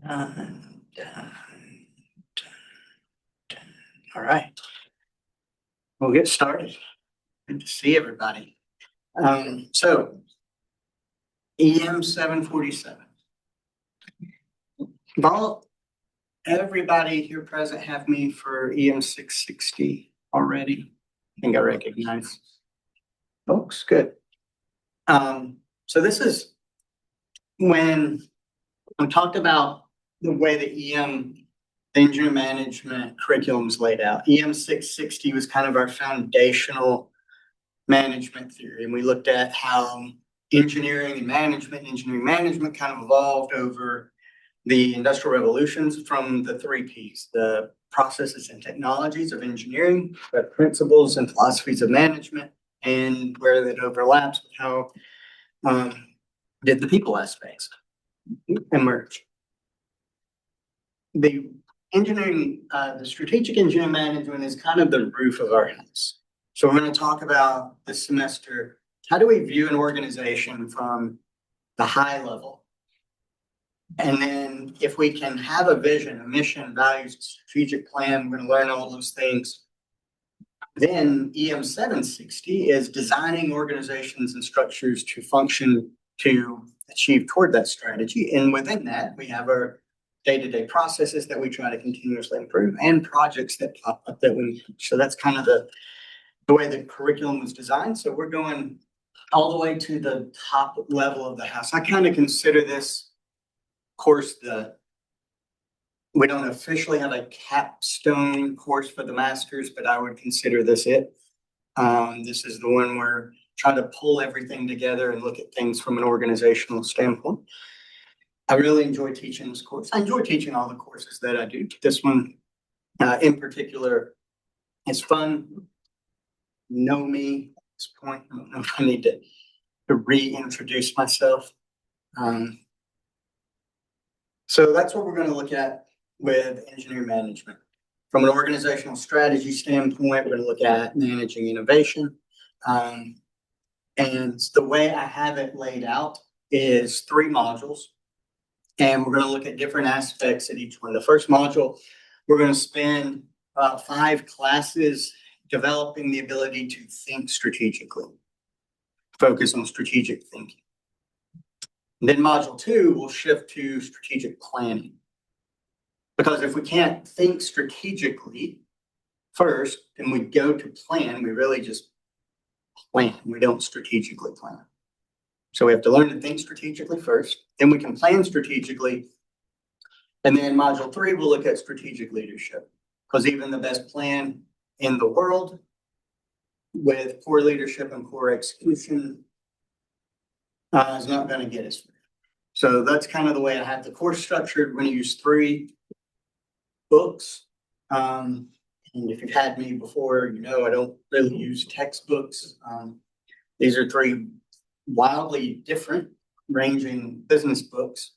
Dun, dun, dun, dun. All right, we'll get started. Good to see everybody. So EM 747. Well, everybody here present have me for EM 660 already. I think I recognize folks. Good. So this is when we talked about the way the EM engineering management curriculum is laid out. EM 660 was kind of our foundational management theory, and we looked at how engineering management kind of evolved over the industrial revolutions from the three P's: the processes and technologies of engineering, the principles and philosophies of management, and where that overlaps with how did the people aspects emerge. The the strategic engineering management is kind of the roof of our house. So we're going to talk about this semester, how do we view an organization from the high level? And then if we can have a vision, a mission, values, a strategic plan, we're going to learn all those things. Then EM 760 is designing organizations and structures to function to achieve toward that strategy. And within that, we have our day-to-day processes that we try to continuously improve and projects that pop up that we, so that's kind of the way the curriculum was designed. So we're going all the way to the top level of the house. I kind of consider this course we don't officially have a capstone course for the masters, but I would consider this it. This is the one where try to pull everything together and look at things from an organizational standpoint. I really enjoy teaching this course. I enjoy teaching all the courses that I do. This one in particular is fun. Know me at this point. I don't know if I need to reintroduce myself. So that's what we're going to look at with engineering management. From an organizational strategy standpoint, we're going to look at managing innovation. And the way I have it laid out is 3 modules. And we're going to look at different aspects of each one. The first module, we're going to spend about 5 classes developing the ability to think strategically, focus on strategic thinking. And then module 2 will shift to strategic planning. Because if we can't think strategically first, and we go to plan, we really just plan. We don't strategically plan. So we have to learn to think strategically first, then we can plan strategically. And then module 3, we'll look at strategic leadership. Because even the best plan in the world with poor leadership and poor execution is not going to get us there. So that's kind of the way I have the course structured. We're going to use 3 books. And if you've had me before, you know I don't really use textbooks. These are 3 wildly different ranging business books.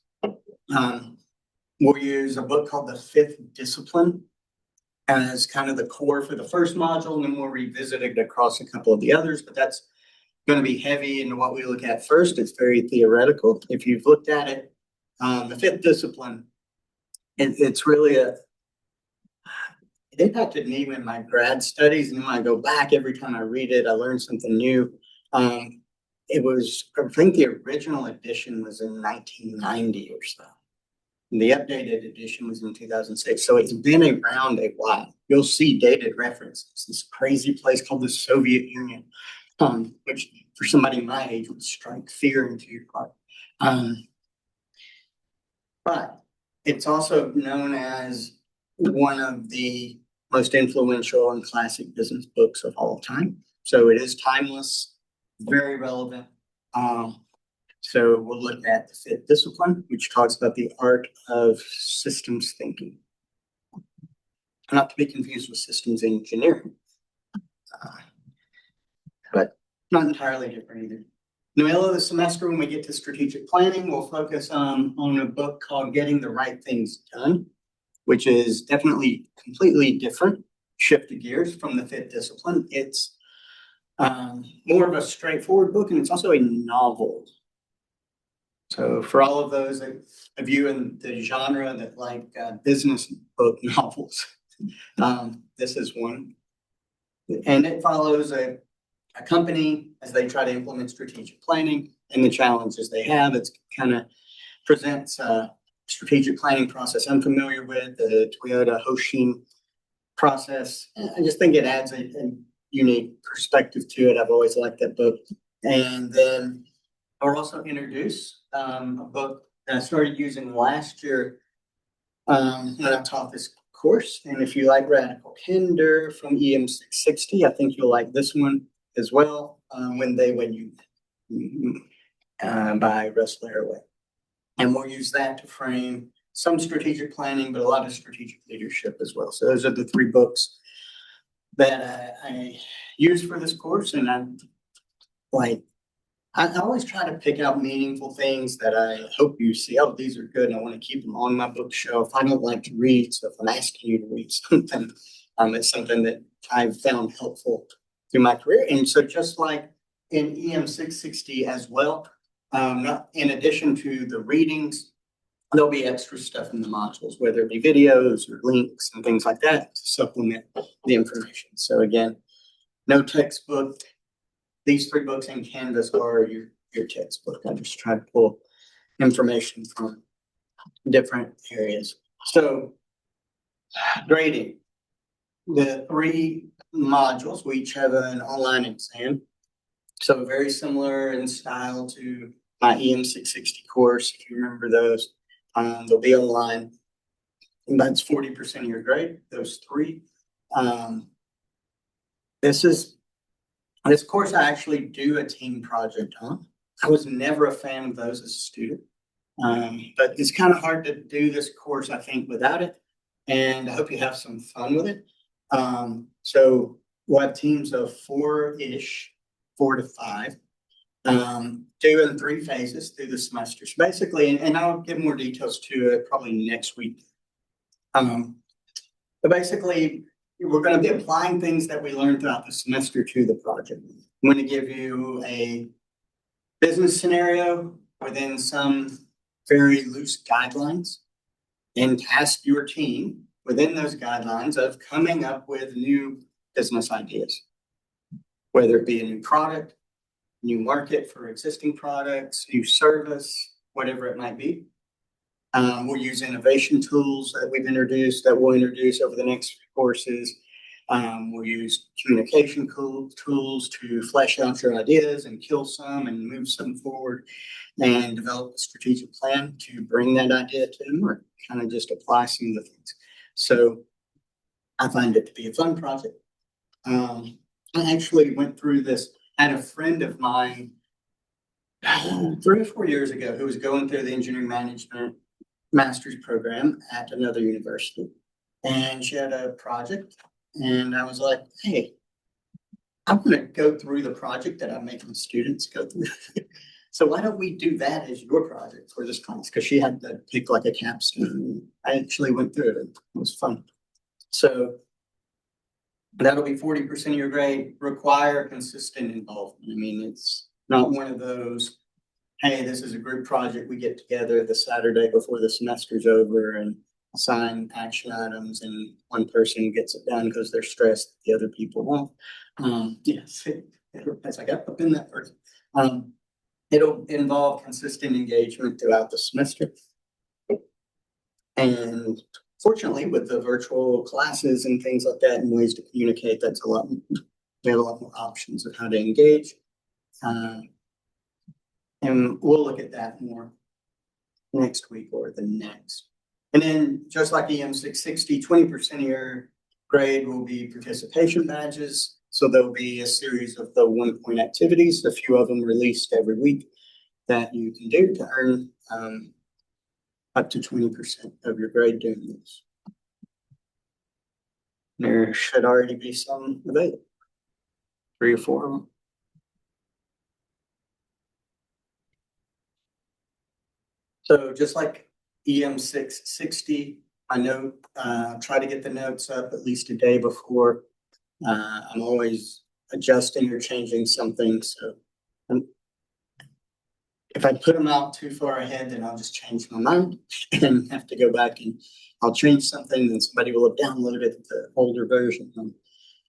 We'll use a book called The Fifth Discipline as kind of the core for the first module, and then we'll revisit it across a couple of the others, but that's going to be heavy into what we look at first. It's very theoretical. If you've looked at it, The Fifth Discipline, it's really it impacted me in my grad studies, and when I go back, every time I read it, I learn something new. It was, I think the original edition was in 1990 or so. And the updated edition was in 2006. So it's been around a while. You'll see dated references. This crazy place called the Soviet Union, which for somebody my age would strike fear into your heart. But it's also known as one of the most influential and classic business books of all time. So it is timeless, very relevant. So we'll look at The Fifth Discipline, which talks about the art of systems thinking. Not to be confused with systems engineering, but not entirely different either. In the middle of the semester, when we get to strategic planning, we'll focus on a book called Getting the Right Things Done, which is definitely completely different, shift the gears from The Fifth Discipline. It's more of a straightforward book, and it's also a novel. So for all of those of you in the genre that like business book novels, this is one. And it follows a company as they try to implement strategic planning and the challenges they have. It's kind of presents a strategic planning process I'm familiar with, the Toyota Hoshin process. I just think it adds a unique perspective to it. I've always liked that book. And then I'll also introduce a book that I started using last year when I taught this course. And if you like Radical Candor from EM 660, I think you'll like this one as well. When They Win You by Russ Laraway. And we'll use that to frame some strategic planning, but a lot of strategic leadership as well. So those are the three books that I use for this course. And I always try to pick out meaningful things that I hope you see. Oh, these are good, and I want to keep them on my bookshelf. I don't like to read, so if I'm asking you to read something, it's something that I've found helpful through my career. And so just like in EM 660 as well, in addition to the readings, there'll be extra stuff in the modules, whether it be videos or links and things like that to supplement the information. So again, no textbook. These three books in Canvas are your textbook. I just try to pull information from different areas. So grading. The three modules, we each have an online exam. So very similar in style to my EM 660 course, if you remember those. They'll be online. And that's 40% of your grade, those three. This course I actually do a team project on. I was never a fan of those as a student. But it's kind of hard to do this course, I think, without it. And I hope you have some fun with it. So we'll have teams of four-ish, 4 to 5, do in 3 phases through the semester. So basically, and I'll give more details to it probably next week. But basically, we're going to be applying things that we learned throughout the semester to the project. I'm going to give you a business scenario within some very loose guidelines and task your team within those guidelines of coming up with new business ideas, whether it be a new product, new market for existing products, new service, whatever it might be. We'll use innovation tools that we've introduced, that we'll introduce over the next few courses. We'll use communication tools to flesh out your ideas and kill some and move some forward, and develop a strategic plan to bring that idea to them, or kind of just apply some of the things. So I find it to be a fun project. I actually went through this. I had a friend of mine 3 or 4 years ago who was going through the engineering management master's program at another university. And she had a project. And I was like, hey, I'm going to go through the project that I'm making students go through. So why don't we do that as your project for this class? Because she had to pick like a capstone. I actually went through it. It was fun. So that'll be 40% of your grade. Require consistent involvement. I mean, it's not one of those, hey, this is a group project. We get together the Saturday before the semester's over and assign action items, and one person gets it done because they're stressed, the other people won't. Yes, as I got up in that person. It'll involve consistent engagement throughout the semester. And fortunately, with the virtual classes and things like that and ways to communicate, we have a lot more options of how to engage. And we'll look at that more next week or the next. And then just like EM 660, 20% of your grade will be participation badges. So there'll be a series of the 1-point activities, a few of them released every week, that you can do to earn up to 20% of your grade doing this. There should already be some available, 3 or 4 of them. So just like EM 660, I know, try to get the notes up at least a day before. I'm always adjusting or changing something. So if I put them out too far ahead, then I'll just change my mind and have to go back and I'll change something, then somebody will have downloaded the older version. And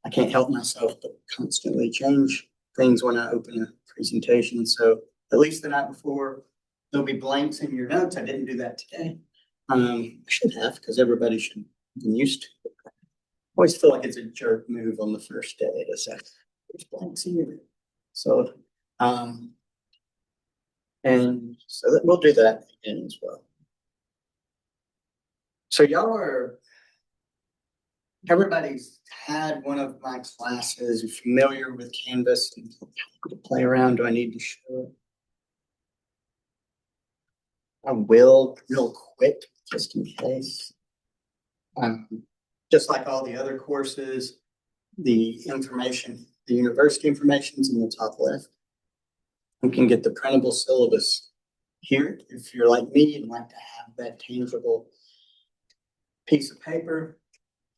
I can't help myself but constantly change things when I open a presentation. So at least the night before, there'll be blanks in your notes. I didn't do that today. I should have, because everybody should have been used to it. I always feel like it's a jerk move on the first day to say, there's blanks here. So, and so that we'll do that again as well. So y'all are, everybody's had one of my classes, you're familiar with Canvas and to play around. Do I need to show it? I will real quick, just in case. Just like all the other courses, the information, the university information is in the top left. You can get the printable syllabus here. If you're like me and like to have that tangible piece of paper,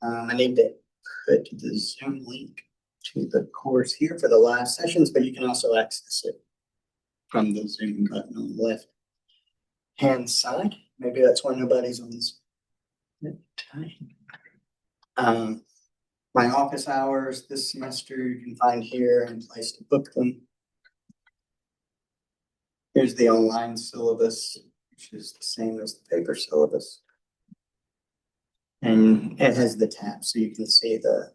I need to put the Zoom link to the course here for the live sessions, but you can also access it from the Zoom button on the left hand side. Maybe that's why nobody's on this time. My office hours this semester you can find here and place to book them. Here's the online syllabus, which is the same as the paper syllabus. And it has the tab, so you can see the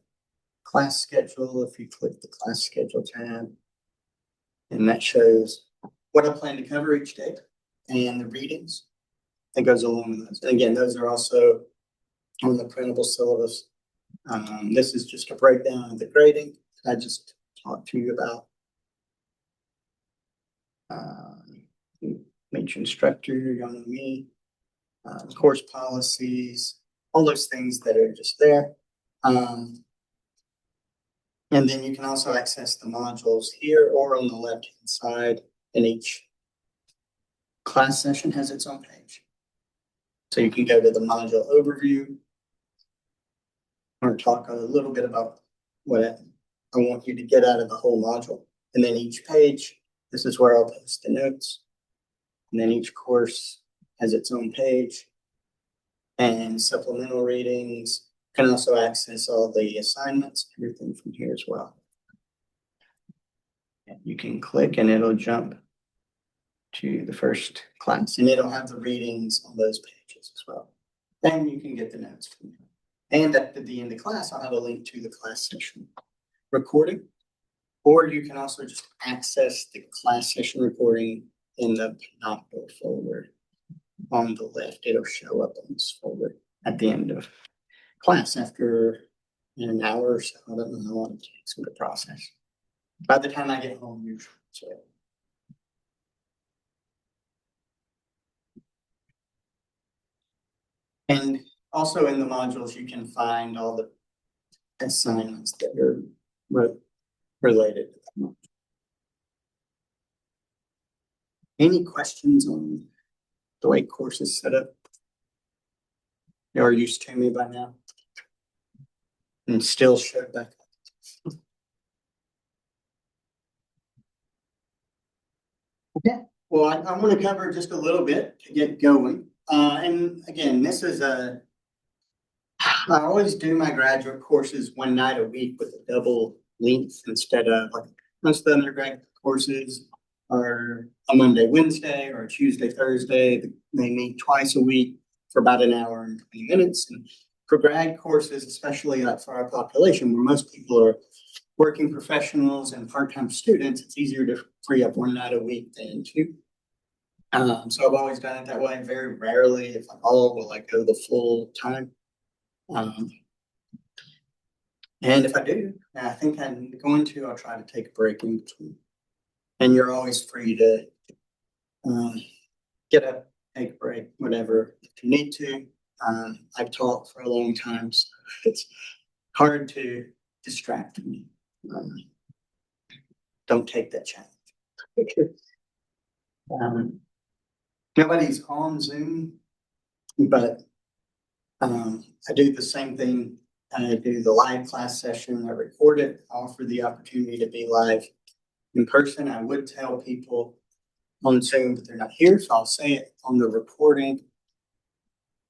class schedule if you click the class schedule tab. And that shows what I plan to cover each day and the readings that goes along with those. And again, those are also on the printable syllabus. This is just a breakdown of the grading I just talked to you about. Major instructor, y'all know me, course policies, all those things that are just there. And then you can also access the modules here or on the left-hand side, and each class session has its own page. So you can go to the module overview or talk a little bit about what I want you to get out of the whole module. And then each page, this is where I'll post the notes. And then each course has its own page and supplemental readings. You can also access all the assignments, everything from here as well. And you can click and it'll jump to the first class and it'll have the readings on those pages as well. Then you can get the notes from there. And at the end of class, I'll have a link to the class session recording, or you can also just access the class session recording in the Pinocchio folder on the left. It'll show up on this folder at the end of class after an hour or so. I don't know how long it takes for the process. By the time I get home, usually. So. And also in the modules, you can find all the assignments that are related to that. Any questions on the way course is set up? You are used to me by now. And still showed back up. Okay, well, I want to cover just a little bit to get going. And again, this is I always do my graduate courses one night a week with a double length instead of like most of the undergraduate courses are a Monday, Wednesday, or a Tuesday, Thursday. They meet twice a week for about an hour and 20 minutes. And for grad courses, especially like for our population, where most people are working professionals and part-time students, it's easier to free up one night a week than two. So I've always done it that way. Very rarely, if at all, will I go the full time. And if I do, and I think I'm going to, I'll try to take a break in between. And you're always free to get up, take a break, whatever, if you need to. I've taught for a long time, so it's hard to distract me. Don't take that challenge. Nobody's on Zoom, but I do the same thing. I do the live class session. I record it. I offer the opportunity to be live in person. I would tell people on Zoom, but they're not here, so I'll say it on the recording.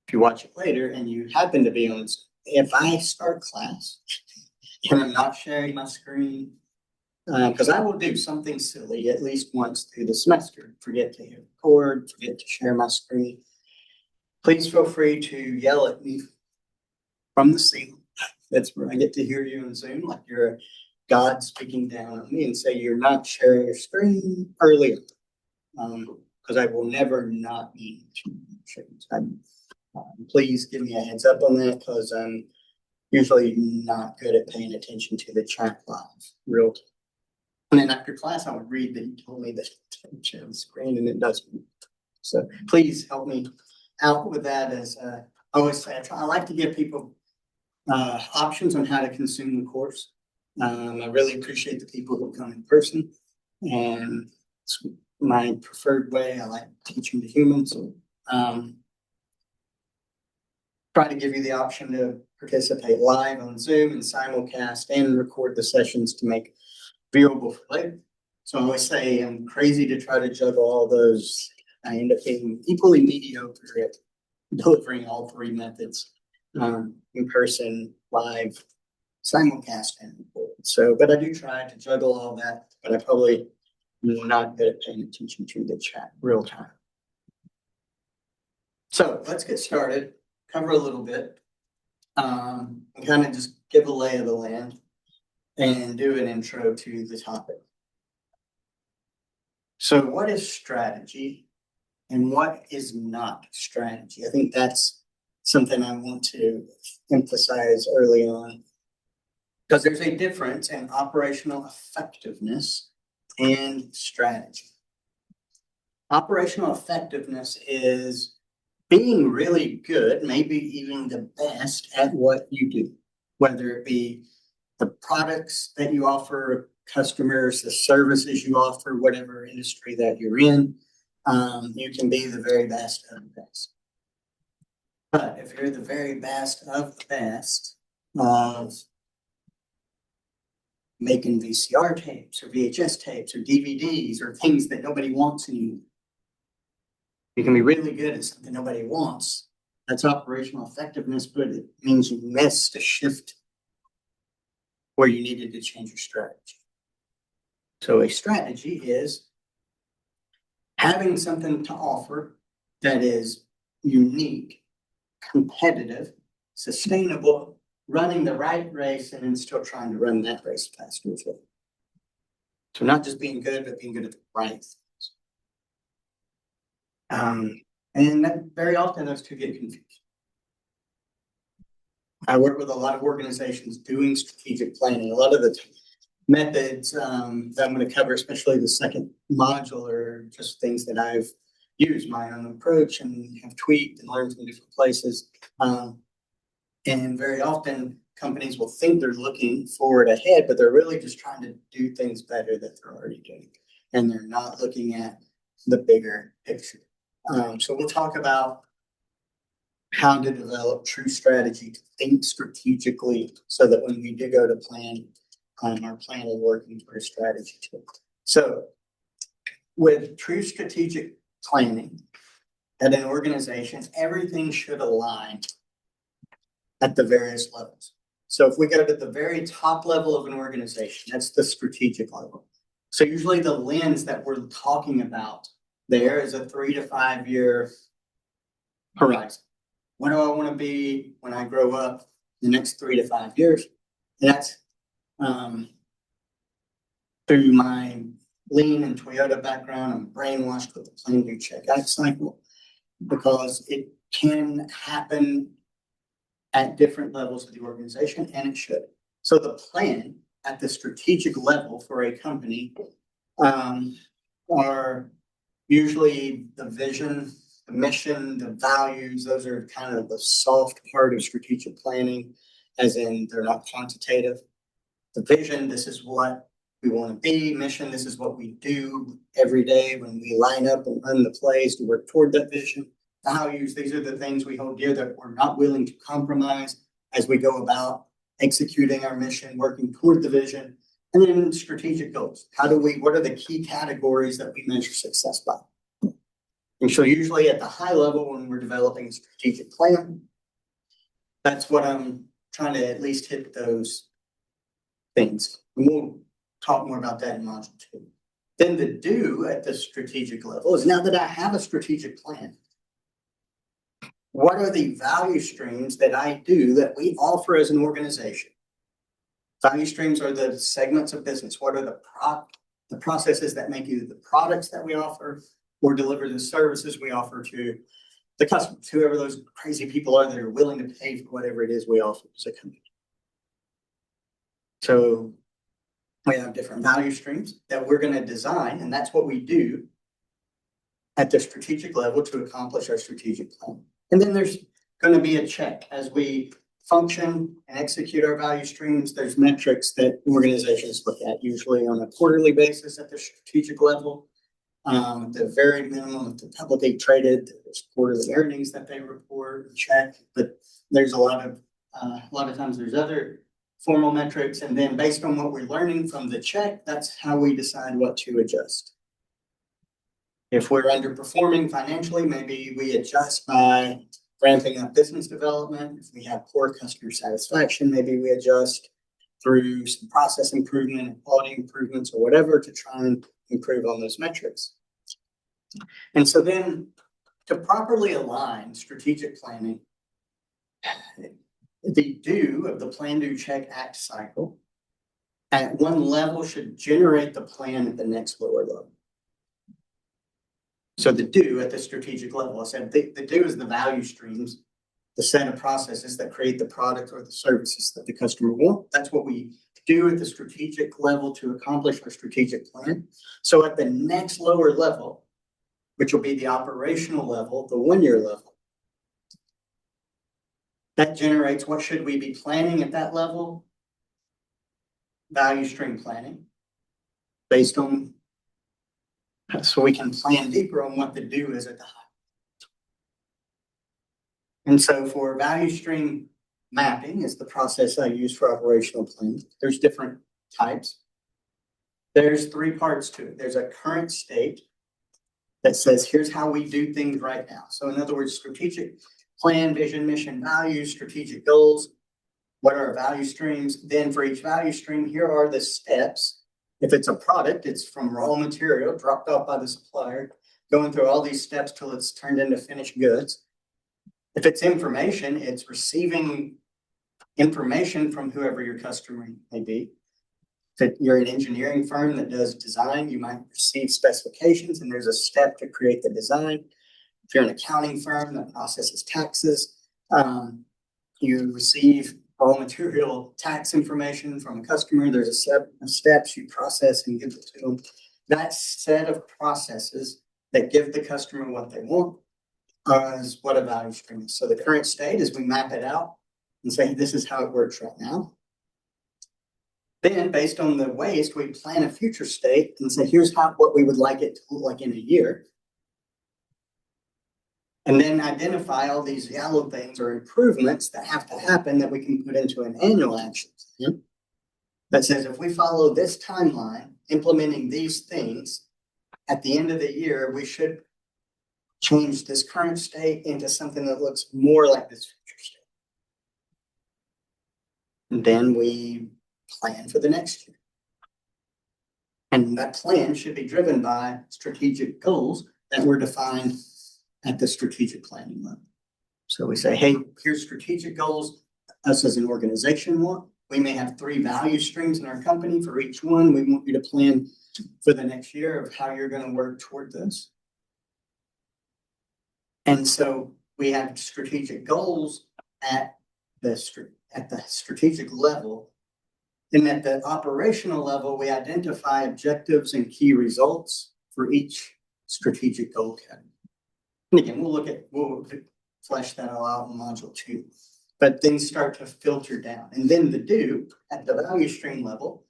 If you watch it later and you happen to be on Zoom, if I start class and I'm not sharing my screen, because I will do something silly at least once through the semester, forget to hit record, forget to share my screen. Please feel free to yell at me from the ceiling. That's where I get to hear you on Zoom, like you're God speaking down on me, and say you're not sharing your screen earlier. Because I will never not need to share. Please give me a heads up on that, because I'm usually not good at paying attention to the chat live real time. And then after class, I would read that you told me that to share the screen, and it doesn't. So please help me out with that. As I always say, I like to give people options on how to consume the course. I really appreciate the people who come in person, and it's my preferred way. I like teaching to humans. Try to give you the option to participate live on Zoom and simulcast and record the sessions to make viewable for later. So I always say I'm crazy to try to juggle all those. I end up being equally mediocre at delivering all three methods, in person, live, simulcast, and record. So, but I do try to juggle all that, but I probably am not good at paying attention to the chat real time. So let's get started, cover a little bit, and kind of just give a lay of the land and do an intro to the topic. So what is strategy and what is not strategy? I think that's something I want to emphasize early on, because there's a difference in operational effectiveness and strategy. Operational effectiveness is being really good, maybe even the best at what you do, whether it be the products that you offer customers, the services you offer, whatever industry that you're in, you can be the very best of the best. But if you're the very best of the best of making VCR tapes or VHS tapes or DVDs or things that nobody wants anymore, you can be really good at something nobody wants. That's operational effectiveness, but it means you missed a shift where you needed to change your strategy. So a strategy is having something to offer that is unique, competitive, sustainable, running the right race, and then still trying to run that race faster as well. So not just being good, but being good at the right things. And that very often those two get confused. I work with a lot of organizations doing strategic planning. A lot of the methods that I'm going to cover, especially the second module, are just things that I've used, my own approach, and have tweaked and learned from different places. And very often companies will think they're looking forward ahead, but they're really just trying to do things better that they're already doing. And they're not looking at the bigger picture. So we'll talk about how to develop true strategy, to think strategically, so that when we do go to plan, our plan is working for a strategy too. So with true strategic planning at an organization, everything should align at the various levels. So if we go to the very top level of an organization, that's the strategic level. So usually the lens that we're talking about there is a 3 to 5 year horizon. What do I want to be when I grow up the next 3 to 5 years? And that's through my Lean and Toyota background. I'm brainwashed with the plan, do, check, act cycle, because it can happen at different levels of the organization, and it should. So the plan at the strategic level for a company are usually the vision, the mission, the values. Those are kind of the soft part of strategic planning, as in they're not quantitative. The vision, this is what we want to be. Mission, this is what we do every day when we line up and run the plays to work toward that vision. Values, these are the things we hold dear that we're not willing to compromise as we go about executing our mission, working toward the vision. And then strategic goals. What are the key categories that we measure success by? And so usually at the high level, when we're developing a strategic plan, that's what I'm trying to at least hit those things. And we'll talk more about that in module 2. Then the do at the strategic level is, now that I have a strategic plan, what are the value streams that I do that we offer as an organization? Value streams are the segments of business. What are the processes that make either the products that we offer or deliver the services we offer to the customers, whoever those crazy people are that are willing to pay for whatever it is we offer as a company. So we have different value streams that we're going to design, and that's what we do at the strategic level to accomplish our strategic plan. And then there's going to be a check as we function and execute our value streams. There's metrics that organizations look at, usually on a quarterly basis at the strategic level. The very minimum of the publicly traded, there's quarterly earnings that they report and check, but there's a lot of times there's other formal metrics, and then based on what we're learning from the check, that's how we decide what to adjust. If we're underperforming financially, maybe we adjust by ramping up business development. If we have poor customer satisfaction, maybe we adjust through some process improvement and quality improvements or whatever to try and improve on those metrics. And so then to properly align strategic planning, the do of the plan, do, check, act cycle at one level should generate the plan at the next lower level. So the do at the strategic level, I said the do is the value streams, the set of processes that create the product or the services that the customer wants. That's what we do at the strategic level to accomplish our strategic plan. So at the next lower level, which will be the operational level, the 1-year level, that generates what should we be planning at that level? Value stream planning based on, so we can plan deeper on what the do is at the high. And so for value stream mapping is the process I use for operational planning. There's different types. There's 3 parts to it. There's a current state that says, here's how we do things right now. So in other words, strategic plan, vision, mission, values, strategic goals. What are our value streams? Then for each value stream, here are the steps. If it's a product, it's from raw material dropped off by the supplier, going through all these steps till it's turned into finished goods. If it's information, it's receiving information from whoever your customer may be. If you're an engineering firm that does design, you might receive specifications and there's a step to create the design. If you're an accounting firm that processes taxes, you receive raw material tax information from a customer. There's a set of steps you process and give it to them. That set of processes that give the customer what they want is what a value stream is. So the current state is we map it out and say, this is how it works right now. Then based on the waste, we plan a future state and say, here's what we would like it to look like in a year. And then identify all these yellow things or improvements that have to happen that we can put into an annual action plan that says, if we follow this timeline, implementing these things, at the end of the year, we should change this current state into something that looks more like this future state. And then we plan for the next year. And that plan should be driven by strategic goals that were defined at the strategic planning level. So we say, hey, here's strategic goals us as an organization want. We may have 3 value streams in our company. For each one, we want you to plan for the next year of how you're going to work toward this. And so we have strategic goals at the strategic level. And at the operational level, we identify objectives and key results for each strategic goal category. And again, we'll flesh that all out in module 2. But things start to filter down. And then the do at the value stream level,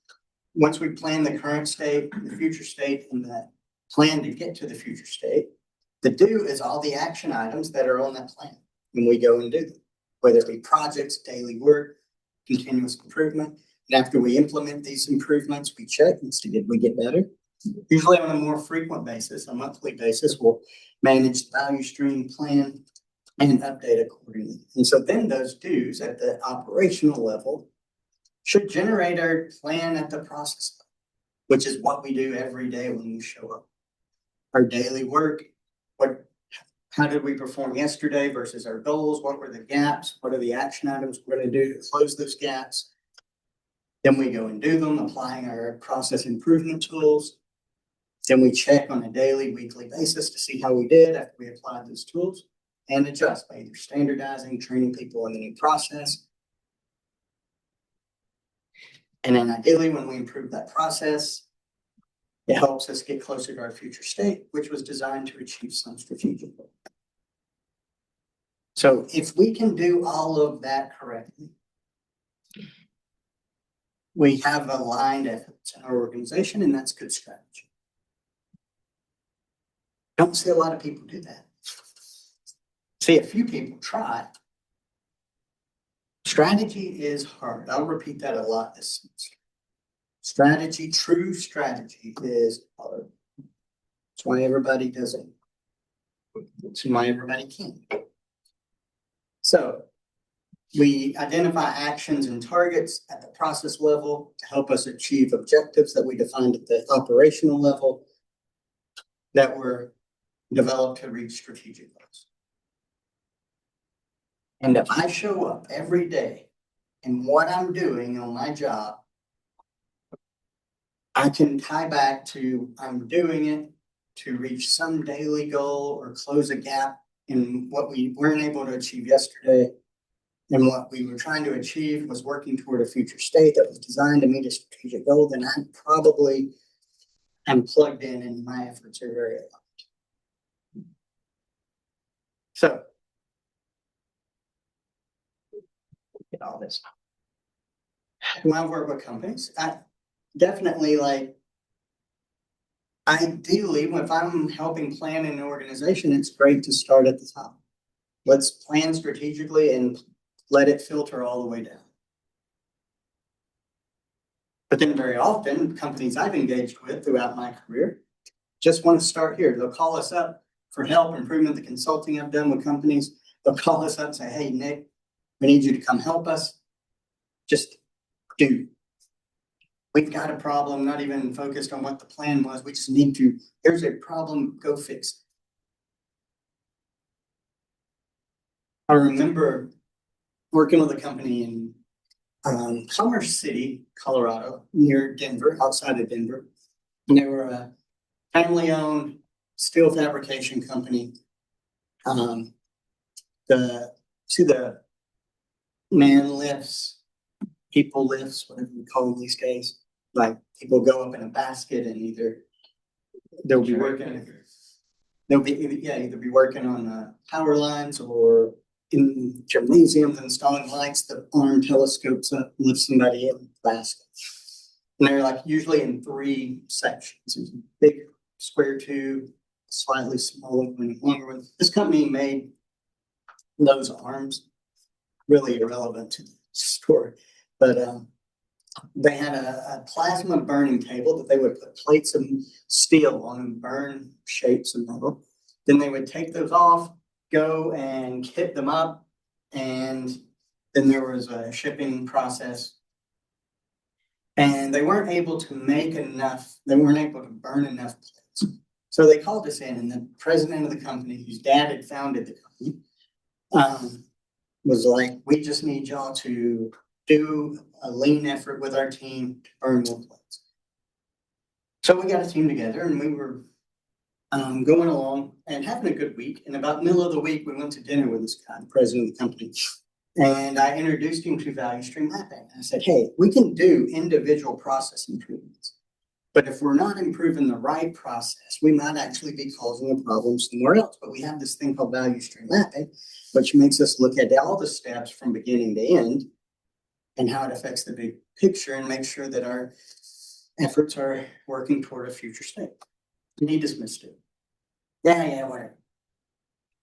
once we plan the current state, the future state, and the plan to get to the future state, the do is all the action items that are on that plan. And we go and do them, whether it be projects, daily work, continuous improvement. And after we implement these improvements, we check and see did we get better. Usually on a more frequent basis, a monthly basis, we'll manage the value stream plan and update accordingly. And so then those dues at the operational level should generate our plan at the process level, which is what we do every day when we show up. Our daily work, how did we perform yesterday versus our goals? What were the gaps? What are the action items we're going to do to close those gaps? Then we go and do them, applying our process improvement tools. Then we check on a daily, weekly basis to see how we did after we applied those tools and adjust by either standardizing, training people in the new process. And then ideally, when we improve that process, it helps us get closer to our future state, which was designed to achieve some strategic goal. So if we can do all of that correctly, we have aligned efforts in our organization, and that's good strategy. Don't see a lot of people do that. See a few people try. Strategy is hard. I'll repeat that a lot this semester. Strategy, true strategy is hard. That's why everybody does it. That's why everybody can. So we identify actions and targets at the process level to help us achieve objectives that we defined at the operational level that were developed to reach strategic goals. And if I show up every day in what I'm doing on my job, I can tie back to I'm doing it to reach some daily goal or close a gap in what we weren't able to achieve yesterday. And what we were trying to achieve was working toward a future state that was designed to meet a strategic goal, then I probably am plugged in and my efforts are very aligned. So, get all this. When I work with companies, I definitely ideally, if I'm helping plan an organization, it's great to start at the top. Let's plan strategically and let it filter all the way down. But then very often, companies I've engaged with throughout my career just want to start here. They'll call us up for help, improvement, the consulting I've done with companies. They'll call us up and say, hey, Nick, we need you to come help us. Just do. We've got a problem, not even focused on what the plan was. We just need to, here's a problem, go fix it. I remember working with a company in Commerce City, Colorado, near Denver, outside of Denver. And they were a family-owned steel fabrication company. The man lifts, people lifts, whatever we call them these days. Like people go up in a basket and either they'll be working on power lines or in gymnasiums installing lights that arm telescopes up, lift somebody in the basket. And they're like usually in 3 sections. There's a big square tube, slightly smaller one, longer one. This company made those arms really irrelevant to the story. But they had a plasma burning table that they would put plates of steel on and burn shapes of metal. Then they would take those off, go and kit them up, and then there was a shipping process. And they weren't able to make enough, they weren't able to burn enough plates. So they called us in, and the president of the company, whose dad had founded the company, was like, we just need y'all to do a lean effort with our team to burn more plates. So we got a team together, and we were going along and having a good week. And about middle of the week, we went to dinner with this guy, the president of the company. And I introduced him to value stream mapping. I said, hey, we can do individual process improvements. But if we're not improving the right process, we might actually be causing a problem somewhere else. But we have this thing called value stream mapping, which makes us look at all the steps from beginning to end and how it affects the big picture and make sure that our efforts are working toward a future state. And he dismissed it. Yeah, whatever.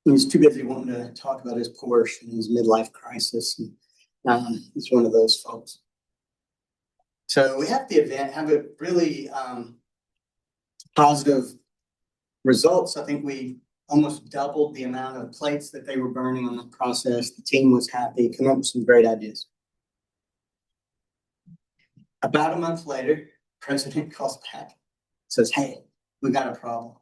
He was too busy wanting to talk about his Porsche and his midlife crisis. And he's one of those folks. So we have the event have a really positive results. I think we almost doubled the amount of plates that they were burning on the process. The team was happy, came up with some great ideas. About a month later, president calls back, says, "Hey, we got a problem.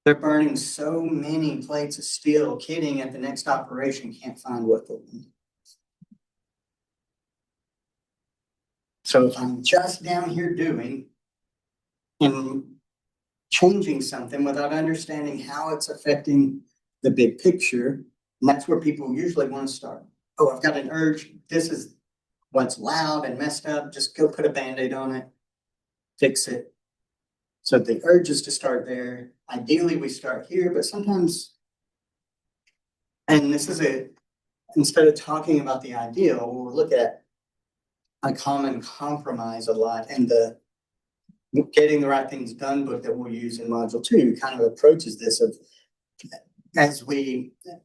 They're burning so many plates of steel, kidding at the next operation can't find what they need. So if I'm just down here doing and changing something without understanding how it's affecting the big picture, and that's where people usually want to start. Oh, I've got an urge. This is what's loud and messed up. Just go put a Band-Aid on it, fix it." So the urge is to start there. Ideally, we start here, but sometimes, and this is instead of talking about the ideal, we'll look at a common compromise a lot, and the Getting the Right Things Done book that we'll use in module 2 kind of approaches this of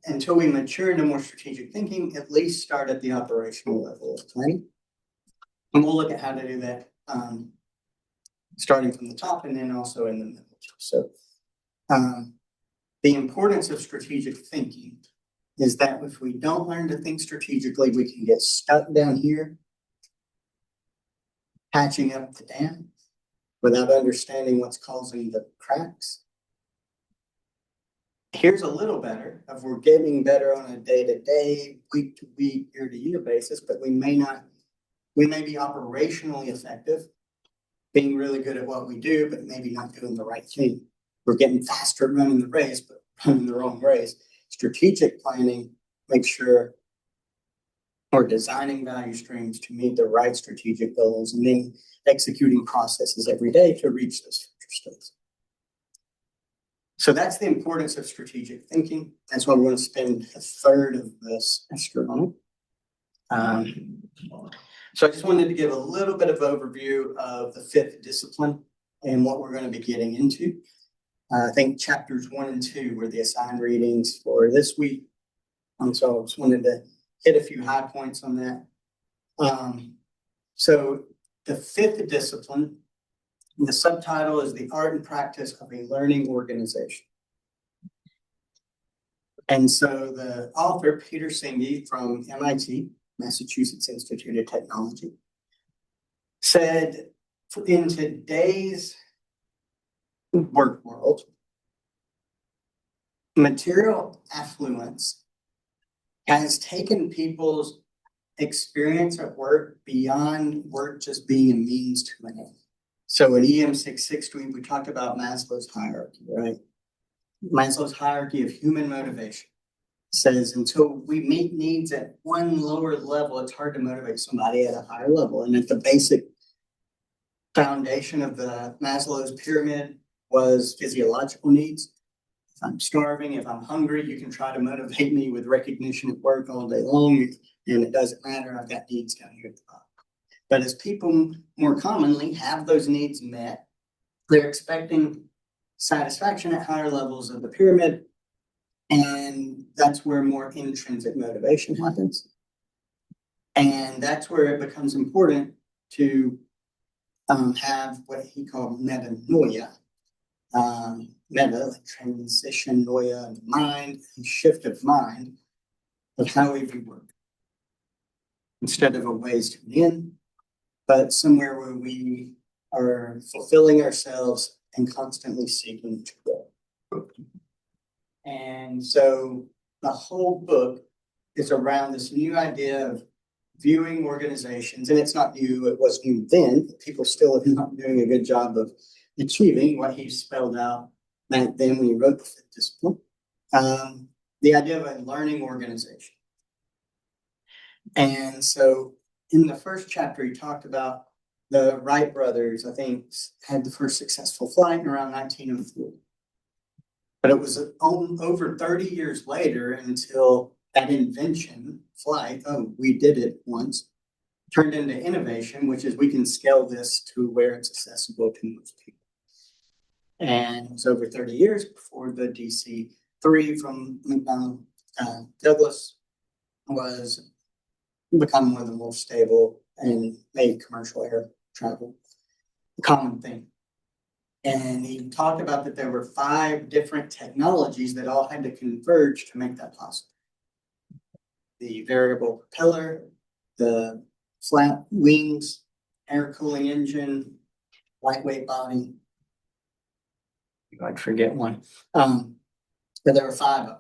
until we mature into more strategic thinking, at least start at the operational level of planning. And we'll look at how to do that, starting from the top and then also in the middle. So the importance of strategic thinking is that if we don't learn to think strategically, we can get stuck down here, patching up the dam without understanding what's causing the cracks. Here's a little better of we're getting better on a day-to-day, week-to-week, year-to-year basis, but we may be operationally effective, being really good at what we do, but maybe not doing the right thing. We're getting faster at running the race, but running the wrong race. Strategic planning makes sure we're designing value streams to meet the right strategic goals and then executing processes every day to reach those future states. So that's the importance of strategic thinking. That's why we're going to spend a third of this extra on it. So I just wanted to give a little bit of overview of the 5th discipline and what we're going to be getting into. I think chapters 1 and 2 were the assigned readings for this week. So I just wanted to hit a few high points on that. So the 5th discipline, the subtitle is The Art and Practice of a Learning Organization. And so the author, Peter Senge from MIT, Massachusetts Institute of Technology, said in today's work world, material affluence has taken people's experience at work beyond work just being a means to an end. So in EM 660, we talked about Maslow's hierarchy, right? Maslow's hierarchy of human motivation says until we meet needs at one lower level, it's hard to motivate somebody at a higher level. And if the basic foundation of the Maslow's pyramid was physiological needs, if I'm starving, if I'm hungry, you can try to motivate me with recognition at work all day long, and it doesn't matter. I've got needs down here at the bottom. But as people more commonly have those needs met, they're expecting satisfaction at higher levels of the pyramid, and that's where more intrinsic motivation happens. And that's where it becomes important to have what he called metanoia. Meta, like transition, noia, mind, shift of mind of how we view work. Instead of a ways to an end, but somewhere where we are fulfilling ourselves and constantly seeking to grow. And so the whole book is around this new idea of viewing organizations, and it's not new, it was new then, but people still are not doing a good job of achieving what he spelled out back then when he wrote the 5th discipline. The idea of a learning organization. And so in the first chapter, he talked about the Wright brothers, I think, had the first successful flight in around 1904. But it was over 30 years later until that invention, flight, we did it once, turned into innovation, which is we can scale this to where it's accessible to most people. And it was over 30 years before the DC-3 from Douglas was become one of the most stable and made commercial air travel a common thing. And he talked about that there were 5 different technologies that all had to converge to make that possible. The variable propeller, the flat wings, air cooling engine, lightweight body. I'd forget one. But there were 5 of them.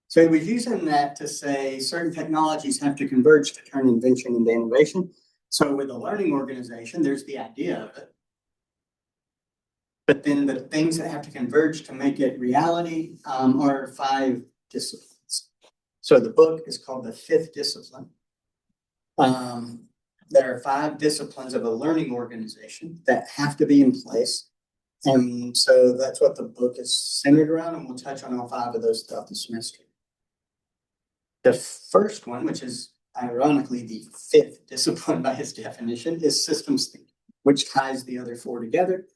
So he was using that to say certain technologies have to converge to turn invention into innovation. So with a learning organization, there's the idea of it. But then the things that have to converge to make it reality are 5 disciplines. So the book is called The Fifth Discipline. There are 5 disciplines of a learning organization that have to be in place. And so that's what the book is centered around, and we'll touch on all 5 of those throughout the semester. The first one, which is ironically the 5th discipline by his definition, is systems thinking, which ties the other 4 together.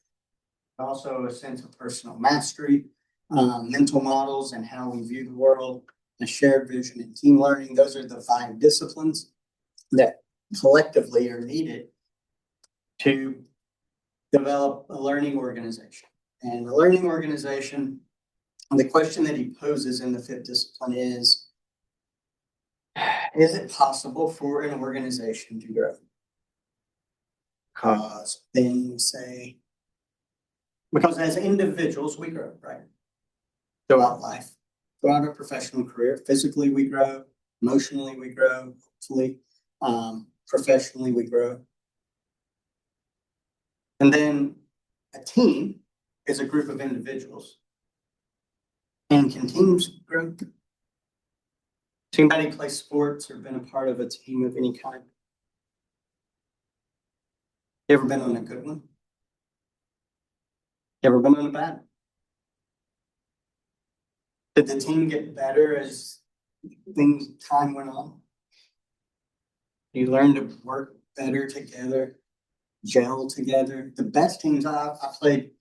Also a sense of personal mastery, mental models and how we view the world, a shared vision and team learning. Those are the 5 disciplines that collectively are needed to develop a learning organization. And the learning organization, the question that he poses in the 5th discipline is it possible for an organization to grow? Because as individuals, we grow, right? Throughout life, throughout our professional career, physically we grow, emotionally we grow, hopefully, professionally we grow. And then a team is a group of individuals. And can teams grow? Has anybody play sports or been a part of a team of any kind? You ever been on a good one? You ever been on a bad one? Did the team get better as time went on? You learned to work better together, gel together. The best teams, I played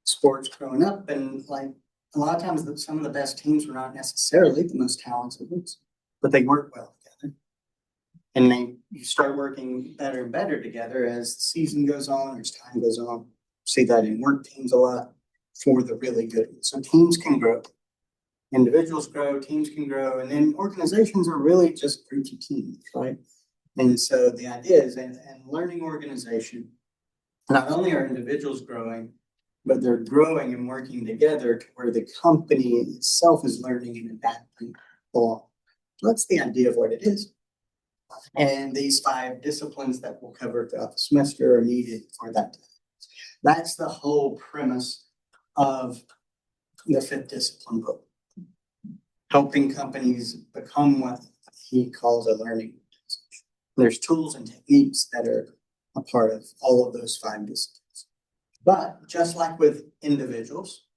sports growing up, and like a lot of times some of the best teams were not necessarily the most talented ones, but they work well together. And you start working better and better together as the season goes on, as time goes on. See that in work teams a lot for the really good ones. So teams can grow, individuals grow, teams can grow, and then organizations are really just groups of teams, right? And so the idea is in learning organization, not only are individuals growing, but they're growing and working together to where the company itself is learning and adapting along. That's the idea of what it is. And these 5 disciplines that we'll cover throughout the semester are needed for that. That's the whole premise of the 5th discipline book. Helping companies become what he calls a learning organization. There's tools and techniques that are a part of all of those 5 disciplines. But just like with individuals,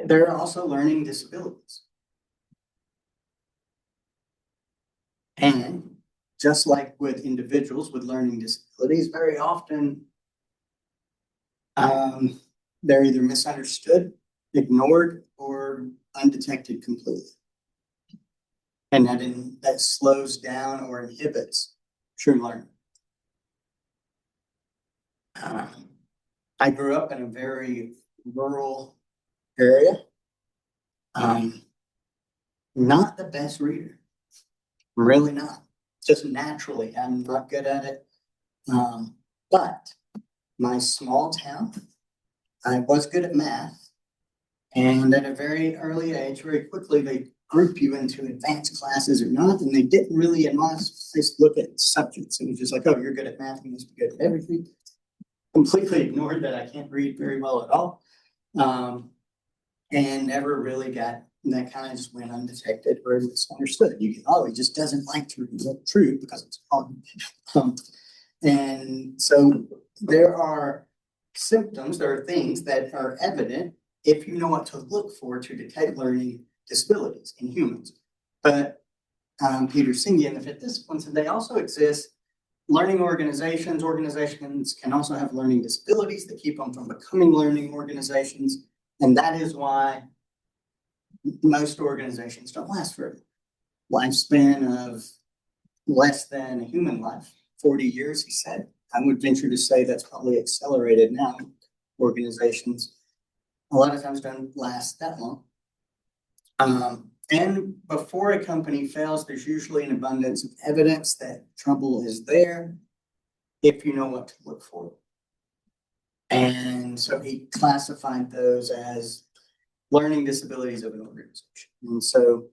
there are also learning disabilities. And just like with individuals with learning disabilities, very often they're either misunderstood, ignored, or undetected completely. And that slows down or inhibits true learning. I grew up in a very rural area. Not the best reader. Really not. Just naturally, I'm not good at it. But my small town, I was good at math. And at a very early age, very quickly, they group you into advanced classes or not. And they didn't really, in my place, look at subjects. It was just like, oh, you're good at math, you must be good at everything. Completely ignored that I can't read very well at all. And never really got, that kind of just went undetected or misunderstood. You get, oh, he just doesn't like to read the truth because it's hard. And so there are symptoms, there are things that are evident if you know what to look for to detect learning disabilities in humans. But Peter Singh in the 5th discipline said they also exist. Learning organizations can also have learning disabilities that keep them from becoming learning organizations. And that is why most organizations don't last forever. Lifespan of less than a human life, 40 years, he said. I would venture to say that's probably accelerated now. Organizations a lot of times don't last that long. And before a company fails, there's usually an abundance of evidence that trouble is there if you know what to look for. And so he classified those as learning disabilities of an organization. And so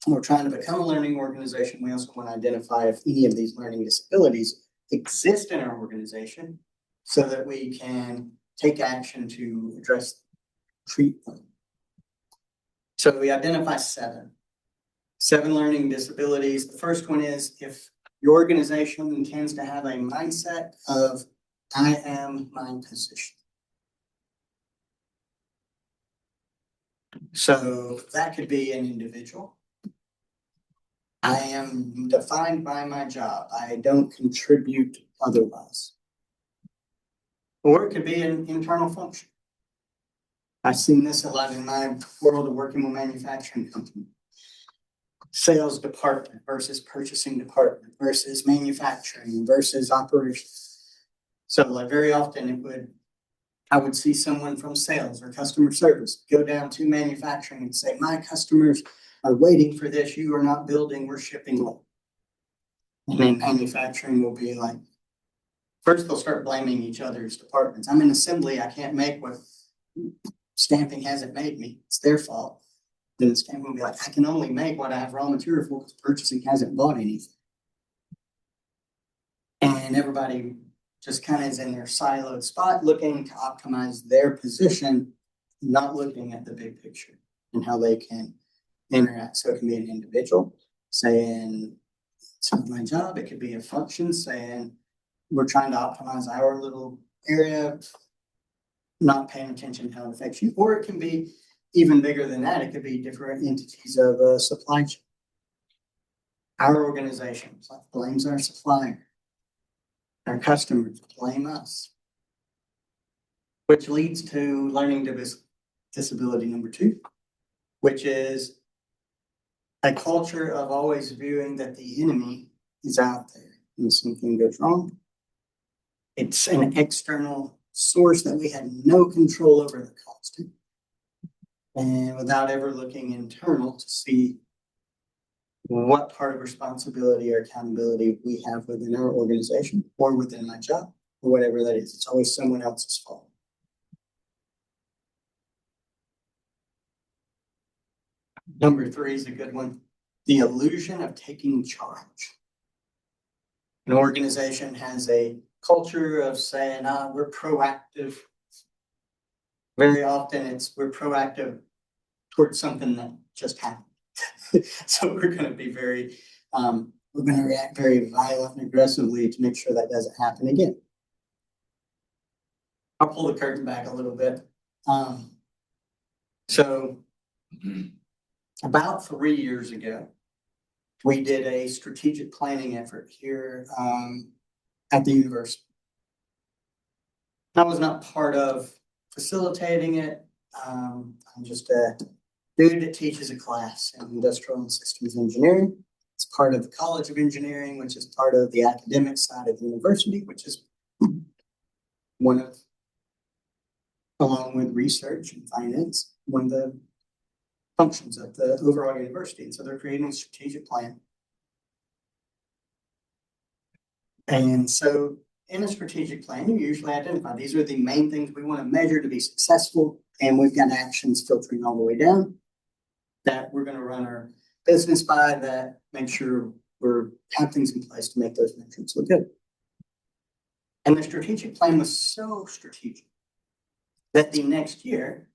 we're trying to become a learning organization. We also want to identify if any of these learning disabilities exist in our organization so that we can take action to address, treat them. So we identify seven learning disabilities. The first one is if your organization intends to have a mindset of I am my position. So that could be an individual. I am defined by my job. I don't contribute otherwise. Or it could be an internal function. I've seen this a lot in my world of working with manufacturing company. Sales department versus purchasing department versus manufacturing versus operations. So like very often I would see someone from sales or customer service go down to manufacturing and say, my customers are waiting for this. You are not building, we're shipping late. And then manufacturing will be like, first they'll start blaming each other's departments. I'm in assembly, I can't make what stamping hasn't made me. It's their fault. Then the stamping will be like, I can only make what I have raw material for because purchasing hasn't bought anything. And everybody just kind of is in their siloed spot looking to optimize their position, not looking at the big picture and how they can interact. So it can be an individual saying, it's not my job. It could be a function saying, we're trying to optimize our little area, not paying attention to how it affects you. Or it can be even bigger than that. It could be different entities of a supply chain. Our organization blames our supplier. Our customers blame us. Which leads to learning disability number 2, which is a culture of always viewing that the enemy is out there when something goes wrong. It's an external source that we had no control over the cost. And without ever looking internal to see what part of responsibility or accountability we have within our organization or within my job or whatever that is. It's always someone else's fault. Number 3 is a good one. The illusion of taking charge. An organization has a culture of saying, we're proactive. Very often we're proactive towards something that just happened. So we're going to be we're going to react very violently and aggressively to make sure that doesn't happen again. I'll pull the curtain back a little bit. So about 3 years ago, we did a strategic planning effort here at the university. I was not part of facilitating it. I'm just a dude that teaches a class in industrial and systems engineering. It's part of the College of Engineering, which is part of the academic side of the university, which is one of, along with research and finance, one of the functions of the overall university. And so they're creating a strategic plan. And so in a strategic plan, you usually identify these are the main things we want to measure to be successful. And we've got actions filtering all the way down that we're going to run our business by, that make sure we have things in place to make those metrics look good. And the strategic plan was so strategic that the next year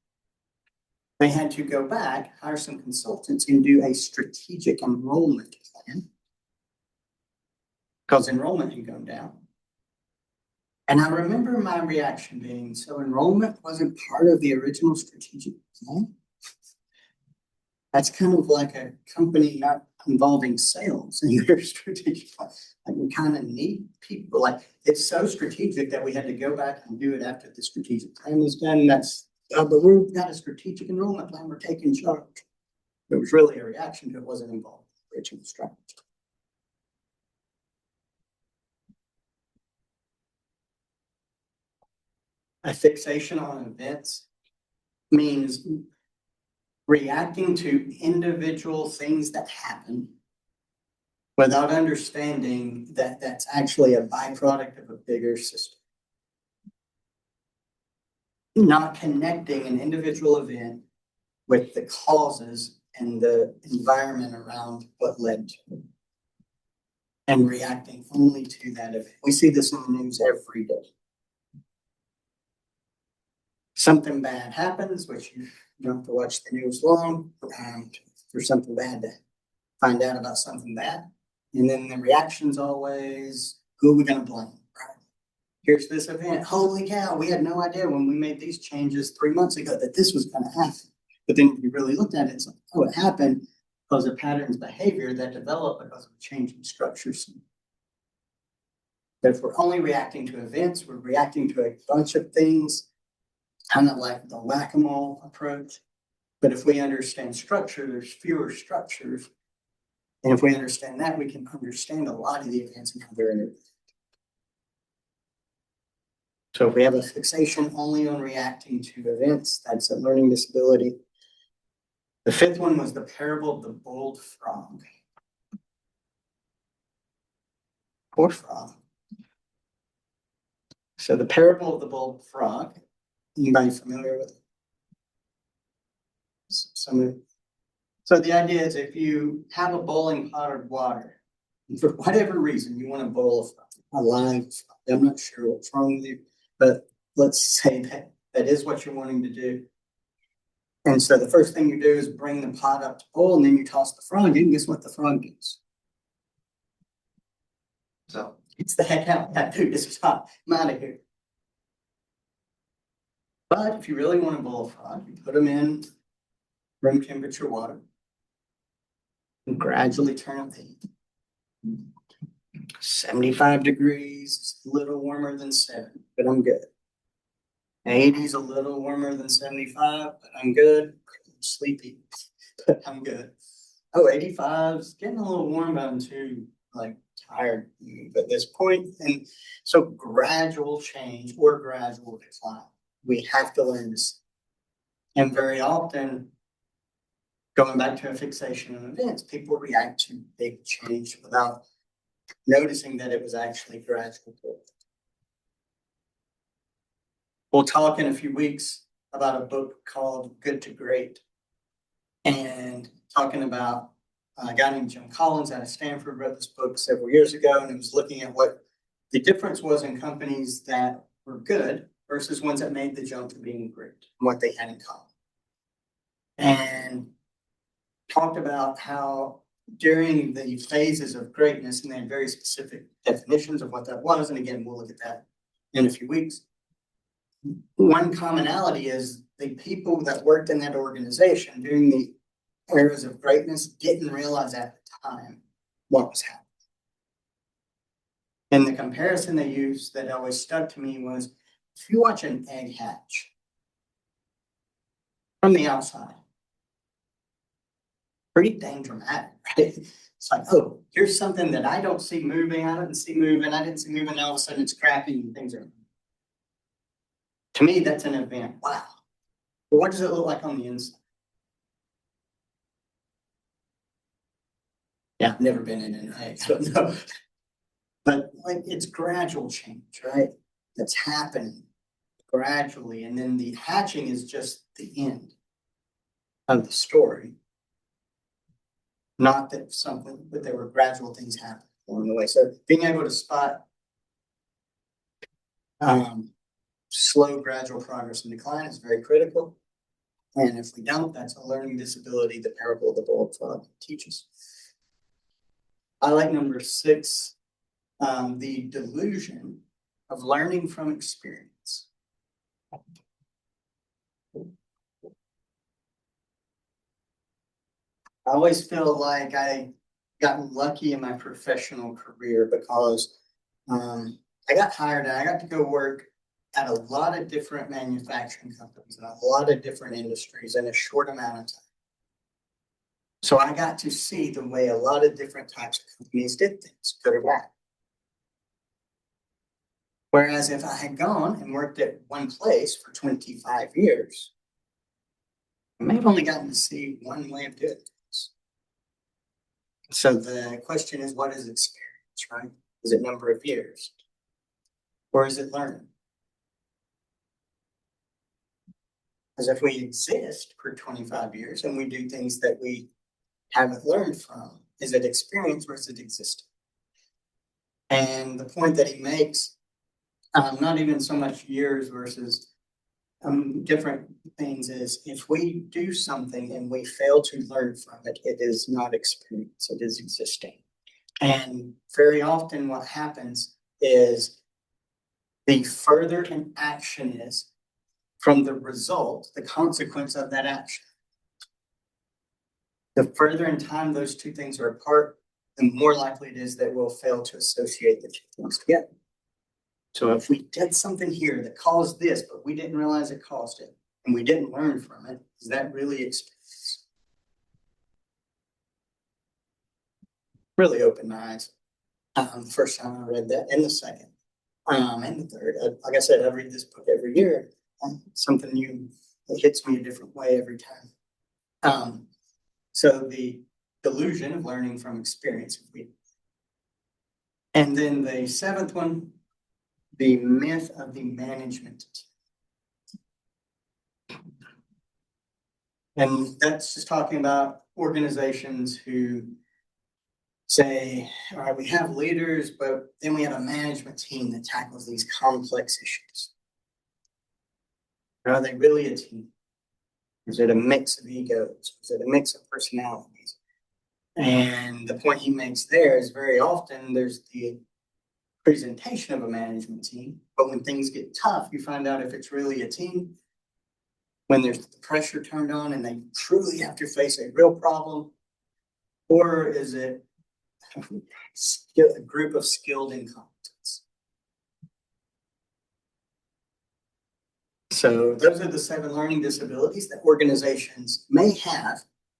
they had to go back, hire some consultants, and do a strategic enrollment plan because enrollment had gone down. And I remember my reaction being, so enrollment wasn't part of the original strategic plan? That's kind of like a company not involving sales in their strategic plan. Like we kind of need people. Like it's so strategic that we had to go back and do it after the strategic plan was done. But we've got a strategic enrollment plan. We're taking charge. It was really a reaction to it wasn't involved in the original strategy. A fixation on events means reacting to individual things that happen without understanding that that's actually a byproduct of a bigger system. Not connecting an individual event with the causes and the environment around what led to it, and reacting only to that event. We see this in the news every day. Something bad happens, which you don't have to watch the news long, for something bad to find out about something bad. And then the reaction's always, who are we going to blame? Right? Here's this event. Holy cow, we had no idea when we made these changes 3 months ago that this was going to happen. But then if you really looked at it, it's like, oh, it happened because of patterns of behavior that develop because of changing structures. But if we're only reacting to events, we're reacting to a bunch of things, kind of like the whack-a-mole approach. But if we understand structure, there's fewer structures. And if we understand that, we can understand a lot of the events and how they're interrelated. So if we have a fixation only on reacting to events, that's a learning disability. The fifth one was the parable of the boiled frog. Poor frog. So the parable of the boiled frog, anybody familiar with it? So the idea is if you have a boiling pot of water, and for whatever reason you want to boil a live frog, I'm not sure what's wrong with you, but let's say that is what you're wanting to do. And so the first thing you do is bring the pot up to boil, and then you toss the frog in. Guess what the frog gets? So it's the heck out. That food is hot. I'm out of here. But if you really want to boil a frog, you put them in room temperature water and gradually turn up the heat. 75 degrees is a little warmer than 7, but I'm good. 80 is a little warmer than 75, but I'm good. I'm sleepy, but I'm good. Oh, 85 is getting a little warm, but I'm too tired at this point. And so gradual change or gradual decline. We have to learn this. And very often, going back to a fixation on events, people react to big change without noticing that it was actually gradual growth. We'll talk in a few weeks about a book called Good to Great, and talking about a guy named Jim Collins out of Stanford wrote this book several years ago, and it was looking at what the difference was in companies that were good versus ones that made the jump to being great and what they had in common. And talked about how during the phases of greatness, and they had very specific definitions of what that was, and again, we'll look at that in a few weeks. One commonality is the people that worked in that organization during the eras of greatness didn't realize at the time what was happening. And the comparison they used that always stuck to me was, if you watch an egg hatch from the outside, pretty dang dramatic, right? It's like, oh, here's something that I don't see moving, I didn't see moving, and all of a sudden it's cracking and things are. To me, that's an event. Wow. But what does it look like on the inside? Yeah, I've never been in an egg, so no. But it's gradual change, right? That's happening gradually. And then the hatching is just the end of the story. Not that but there were gradual things happening along the way. So being able to spot slow, gradual progress and decline is very critical. And if we don't, that's a learning disability the parable of the boiled frog teaches. I like number 6, the delusion of learning from experience. I always feel like I got lucky in my professional career because I got hired and I got to go work at a lot of different manufacturing companies and a lot of different industries in a short amount of time. So I got to see the way a lot of different types of companies did things, good or bad. Whereas if I had gone and worked at one place for 25 years, I may have only gotten to see one way of doing things. So the question is, what is experience, right? Is it number of years? Or is it learning? Because if we exist for 25 years and we do things that we haven't learned from, is it experience or is it existing? And the point that he makes, not even so much years versus different things, is if we do something and we fail to learn from it, it is not experience, it is existing. And very often what happens is the further an action is from the result, the consequence of that action, the further in time those two things are apart, the more likely it is that we'll fail to associate the two things together. So if we did something here that caused this, but we didn't realize it caused it, and we didn't learn from it, is that really experience? Really opened my eyes. The first time I read that, and the second, and the third. Like I said, I read this book every year. Something new, it hits me a different way every time. So the delusion of learning from experience. And then the seventh one, the myth of the management. And that's just talking about organizations who say, all right, we have leaders, but then we have a management team that tackles these complex issues. Are they really a team? Is it a mix of egos? Is it a mix of personalities? And the point he makes there is very often there's the presentation of a management team, but when things get tough, you find out if it's really a team, when there's the pressure turned on and they truly have to face a real problem, or is it a group of skilled incompetents? So those are the 7 learning disabilities that organizations may have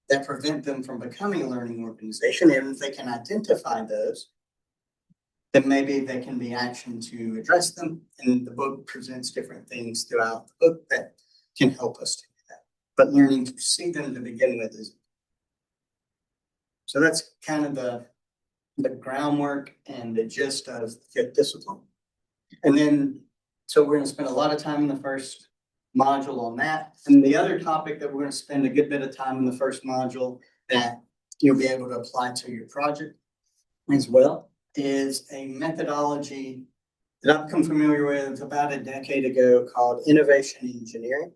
that prevent them from becoming a learning organization. And if they can identify those, then maybe there can be action to address them. And the book presents different things throughout the book that can help us to do that. But learning to see them to begin with is. So that's kind of the groundwork and the gist of Fifth Discipline. And then, so we're going to spend a lot of time in the first module on that. And the other topic that we're going to spend a good bit of time in the first module that you'll be able to apply to your project as well is a methodology that I've become familiar with about a decade ago called innovation engineering,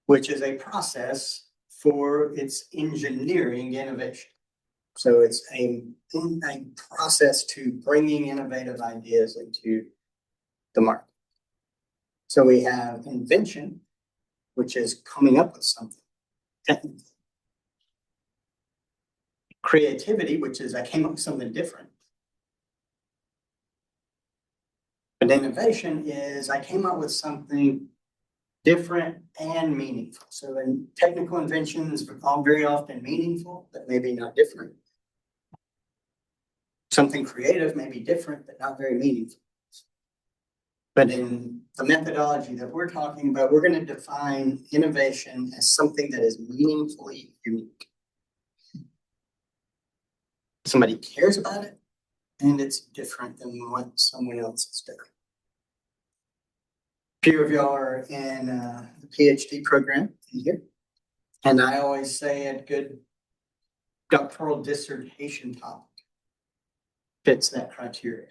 which is a process for its engineering innovation. So it's a process to bringing innovative ideas into the market. So we have invention, which is coming up with something technical. Creativity, which is I came up with something different. But innovation is I came up with something different and meaningful. So in technical inventions are very often meaningful, but maybe not different. Something creative may be different, but not very meaningful. But in the methodology that we're talking about, we're going to define innovation as something that is meaningfully unique. Somebody cares about it, and it's different than what someone else is doing. A few of y'all are in the PhD program in here, and I always say a good doctoral dissertation topic fits that criteria.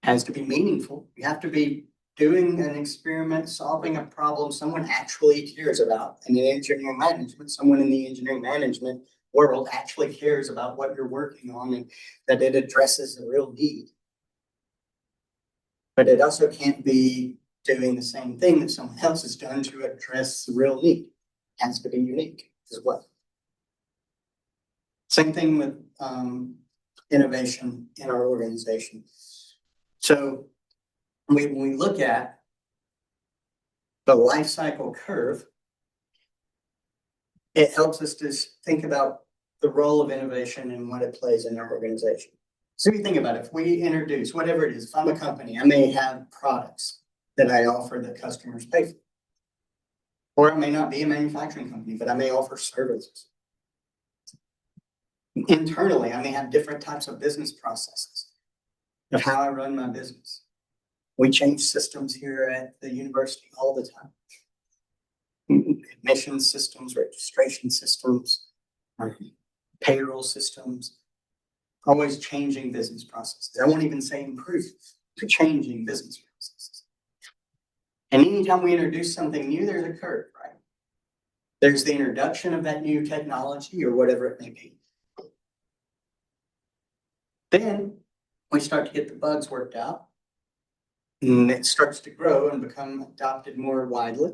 Has to be meaningful. You have to be doing an experiment, solving a problem someone actually cares about. And in engineering management, someone in the engineering management world actually cares about what you're working on and that it addresses a real need. But it also can't be doing the same thing that someone else has done to address the real need. It has to be unique as well. Same thing with innovation in our organization. So when we look at the life cycle curve, it helps us to think about the role of innovation and what it plays in our organization. So you think about it, if we introduce whatever it is, if I'm a company, I may have products that I offer that customers pay for. Or I may not be a manufacturing company, but I may offer services. Internally, I may have different types of business processes of how I run my business. We change systems here at the university all the time. Admission systems, registration systems, payroll systems, always changing business processes. I won't even say improve, to changing business processes. And anytime we introduce something new, there's a curve, right? There's the introduction of that new technology or whatever it may be. Then we start to get the bugs worked out, and it starts to grow and become adopted more widely.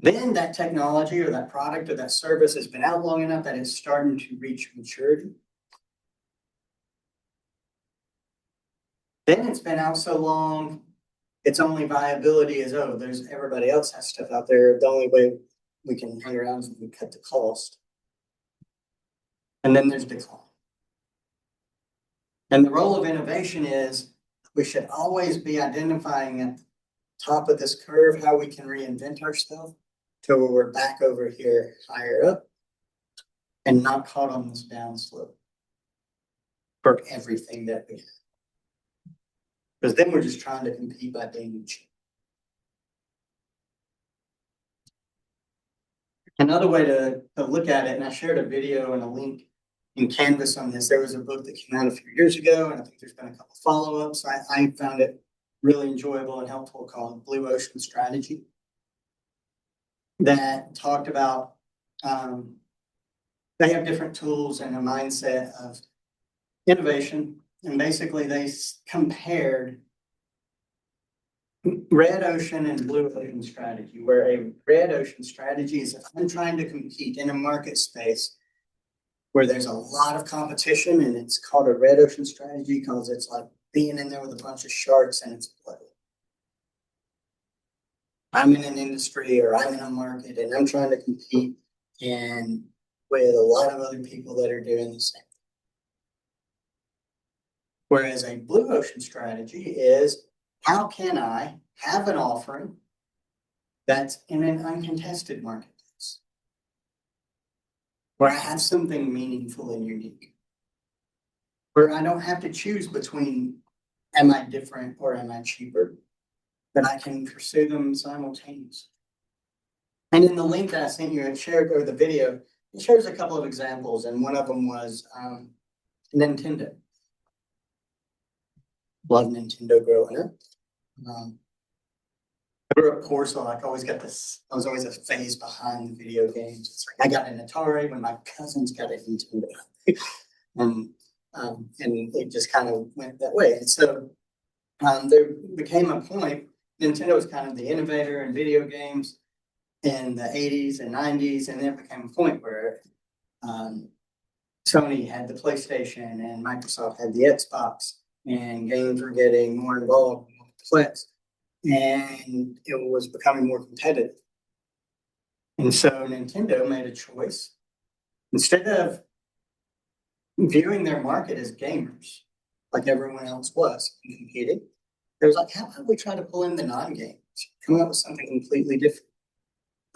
Then that technology or that product or that service has been out long enough that it's starting to reach maturity. Then it's been out so long, its only viability is, oh, there's everybody else has stuff out there. The only way we can hang around is if we cut the cost. And then there's decline. And the role of innovation is we should always be identifying at the top of this curve how we can reinvent ourselves till we're back over here higher up and not caught on this downslope for everything that we have. Because then we're just trying to compete by being cheap. Another way to look at it, and I shared a video and a link in Canvas on this. There was a book that came out a few years ago, and I think there's been a couple follow-ups. I found it really enjoyable and helpful, called Blue Ocean Strategy, that talked about they have different tools and a mindset of innovation. And basically they compared red ocean and blue ocean strategy, where a red ocean strategy is if I'm trying to compete in a market space where there's a lot of competition, and it's called a red ocean strategy because it's like being in there with a bunch of sharks and it's bloody. I'm in an industry or I'm in a market and I'm trying to compete and with a lot of other people that are doing the same. Whereas a blue ocean strategy is, how can I have an offering that's in an uncontested marketplace, where I have something meaningful and unique, where I don't have to choose between am I different or am I cheaper, but I can pursue them simultaneously. And in the link that I sent you, it shared, or the video, it shares a couple of examples, and one of them was Nintendo. Love Nintendo growing up. I grew up poor, so I always got this. I was always a phase behind the video games. It's like I got an Atari when my cousins got a Nintendo, and it just kind of went that way. And so there became a point. Nintendo was kind of the innovator in video games in the 80s and 90s, and then it became a point where Sony had the PlayStation and Microsoft had the Xbox, and games were getting more involved in complex, and it was becoming more competitive. And so Nintendo made a choice. Instead of viewing their market as gamers, like everyone else was and competing, it was like, how about we try to pull in the non-gamers, come up with something completely different?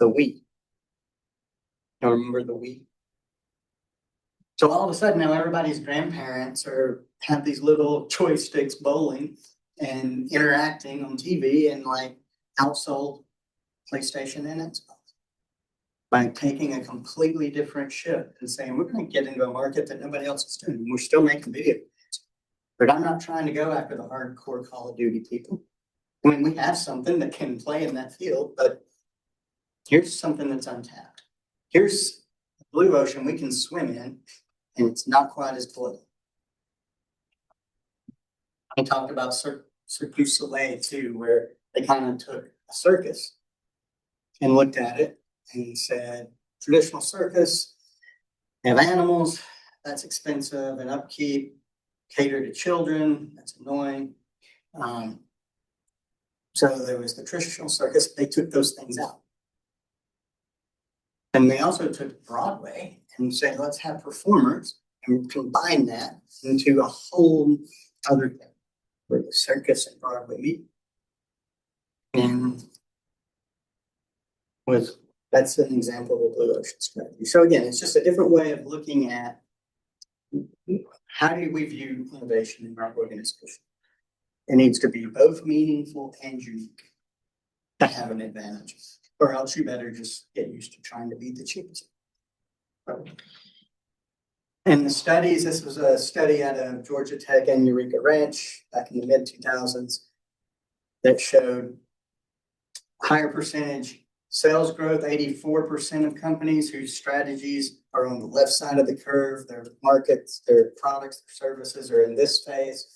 The Wii. You remember the Wii? So all of a sudden now everybody's grandparents have these little joysticks bowling and interacting on TV, and like outsold PlayStation and Xbox by taking a completely different shift and saying, we're going to get into a market that nobody else is doing. We're still making video games, but I'm not trying to go after the hardcore Call of Duty people. I mean, we have something that can play in that field, but here's something that's untapped. Here's a blue ocean we can swim in, and it's not quite as bloody. I talked about Cirque du Soleil too, where they kind of took a circus and looked at it and said, traditional circus, have animals, that's expensive and upkeep, cater to children, that's annoying. So there was the traditional circus, they took those things out. And they also took Broadway and said, let's have performers, and combine that into a whole other thing where the circus and Broadway meet. And that's an example of a blue ocean strategy. So again, it's just a different way of looking at how do we view innovation in our organization. It needs to be both meaningful and unique to have an advantage, or else you better just get used to trying to be the cheapest. And the studies, this was a study out of Georgia Tech and Eureka Ranch back in the mid-2000s that showed higher percentage sales growth, 84% of companies whose strategies are on the left side of the curve, their markets, their products, their services are in this phase.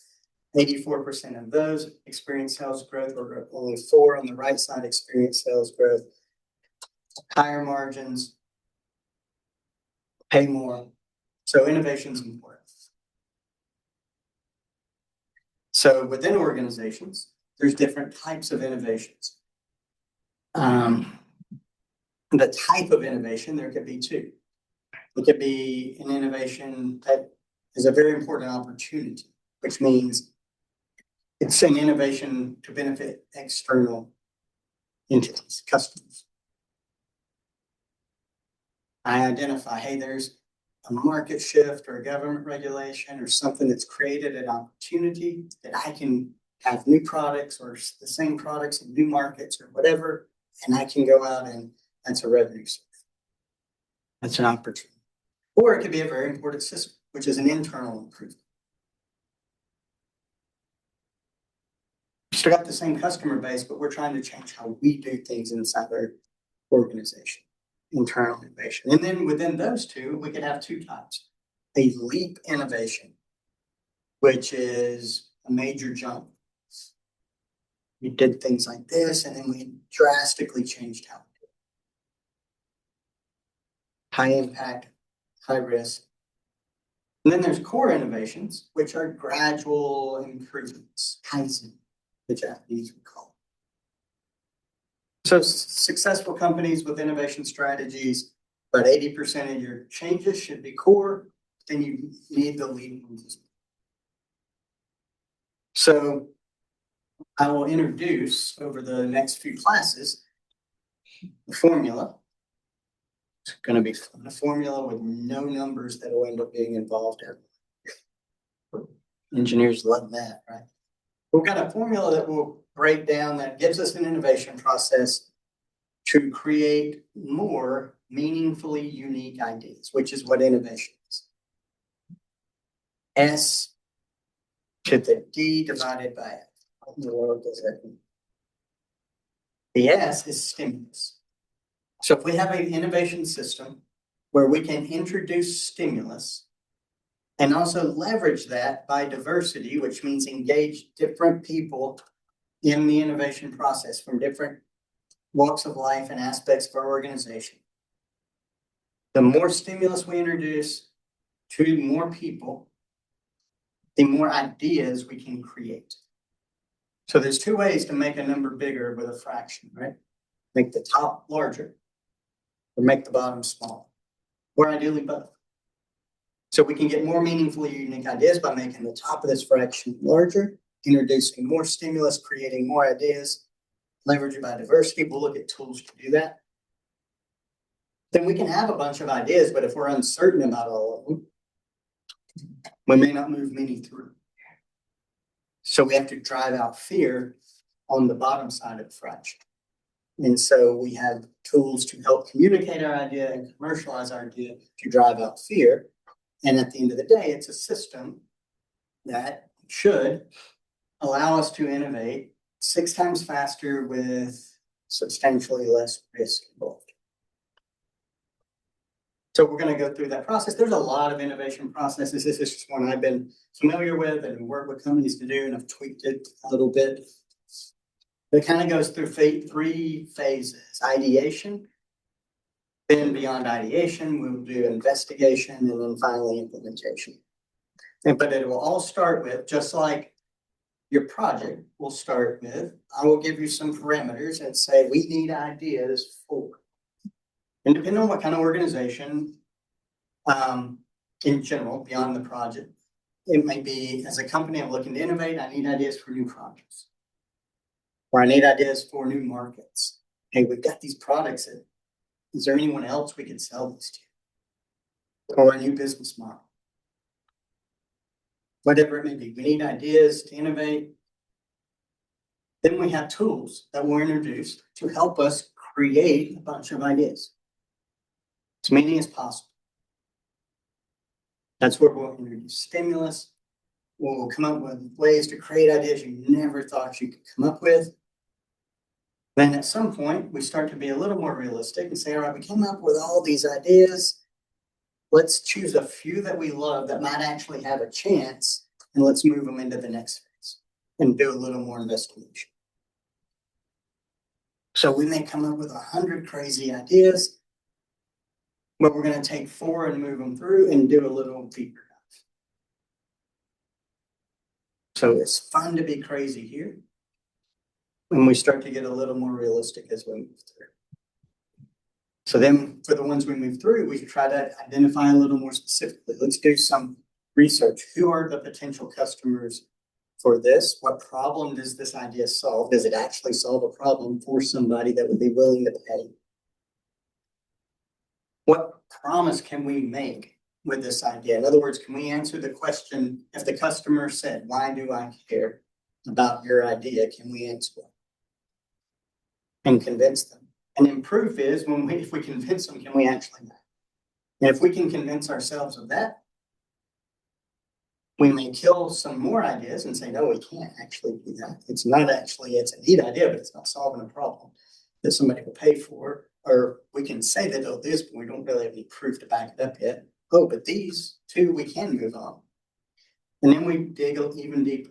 84% of those experience sales growth, or only 4 on the right side experience sales growth. Higher margins, pay more. So innovation is important. So within organizations, there's different types of innovations. The type of innovation, there could be 2. It could be an innovation that is a very important opportunity, which means it's an innovation to benefit external entities, customers. I identify, hey, there's a market shift or a government regulation or something that's created an opportunity that I can have new products or the same products in new markets or whatever, and I can go out and that's a revenue source. That's an opportunity. Or it could be a very important system, which is an internal improvement. We still got the same customer base, but we're trying to change how we do things inside our organization, internal innovation. And then within those 2, we could have 2 types. A leap innovation, which is a major jump. We did things like this, and then we drastically changed how we do it. High impact, high risk. And then there's core innovations, which are gradual improvements, kaizen, the Japanese would call it. So successful companies with innovation strategies, about 80% of your changes should be core, then you need the lead ones. So I will introduce over the next few classes the formula. It's going to be a formula with no numbers that will end up being involved. Engineers love that, right? We've got a formula that will break down, that gives us an innovation process to create more meaningfully unique ideas, which is what innovation is. S to the D divided by F. What in the world does that mean? The S is stimulus. So if we have an innovation system where we can introduce stimulus and also leverage that by diversity, which means engage different people in the innovation process from different walks of life and aspects of our organization. The more stimulus we introduce to more people, the more ideas we can create. So there's 2 ways to make a number bigger with a fraction, right? Make the top larger or make the bottom smaller, or ideally both. So we can get more meaningfully unique ideas by making the top of this fraction larger, introducing more stimulus, creating more ideas, leveraging by diversity. We'll look at tools to do that. Then we can have a bunch of ideas, but if we're uncertain about all of them, we may not move many through. So we have to drive out fear on the bottom side of the fraction. And so we have tools to help communicate our idea and commercialize our idea to drive out fear. And at the end of the day, it's a system that should allow us to innovate 6 times faster with substantially less risk involved. So we're going to go through that process. There's a lot of innovation processes. This is just one I've been familiar with and worked with companies to do, and I've tweaked it a little bit. It kind of goes through 3 phases: ideation, then beyond ideation, we'll do investigation, and then finally implementation. But it will all start with, just like your project will start with, I will give you some parameters and say, we need ideas for. And depending on what kind of organization, in general, beyond the project. It may be, as a company, I'm looking to innovate, I need ideas for new projects. Or I need ideas for new markets. Hey, we've got these products. Is there anyone else we could sell this to? Or a new business model? Whatever it may be, we need ideas to innovate. Then we have tools that will introduce to help us create a bunch of ideas. As many as possible. That's where we'll introduce stimulus. We'll come up with ways to create ideas you never thought you could come up with. Then at some point, we start to be a little more realistic and say, all right, we came up with all these ideas. Let's choose a few that we love that might actually have a chance, and let's move them into the next phase and do a little more investigation. So we may come up with 100 crazy ideas, but we're going to take 4 and move them through and do a little deeper dive. So it's fun to be crazy here. And we start to get a little more realistic as we move through. So then for the ones we move through, we try to identify a little more specifically. Let's do some research. Who are the potential customers for this? What problem does this idea solve? Does it actually solve a problem for somebody that would be willing to pay? What promise can we make with this idea? In other words, can we answer the question, if the customer said, why do I care about your idea? Can we answer it and convince them? And then proof is, if we convince them, can we actually make it? And if we can convince ourselves of that, we may kill some more ideas and say, no, we can't actually do that. It's a neat idea, but it's not solving a problem that somebody will pay for. Or we can say that, oh, this, but we don't really have any proof to back it up yet. Oh, but these two, we can move on. And then we dig even deeper.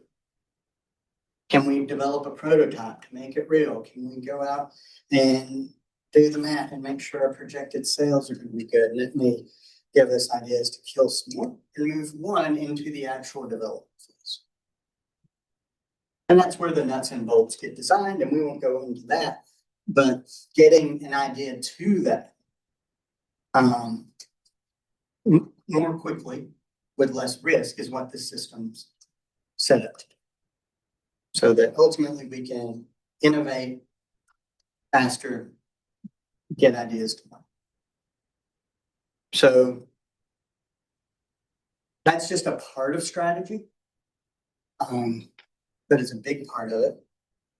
Can we develop a prototype to make it real? Can we go out and do the math and make sure our projected sales are going to be good? And it may give us ideas to kill some more and move one into the actual development phase. And that's where the nuts and bolts get designed, and we won't go into that. But getting an idea to that more quickly with less risk is what the system's set up to do. So that ultimately we can innovate faster, get ideas to market. So that's just a part of strategy, but it's a big part of it.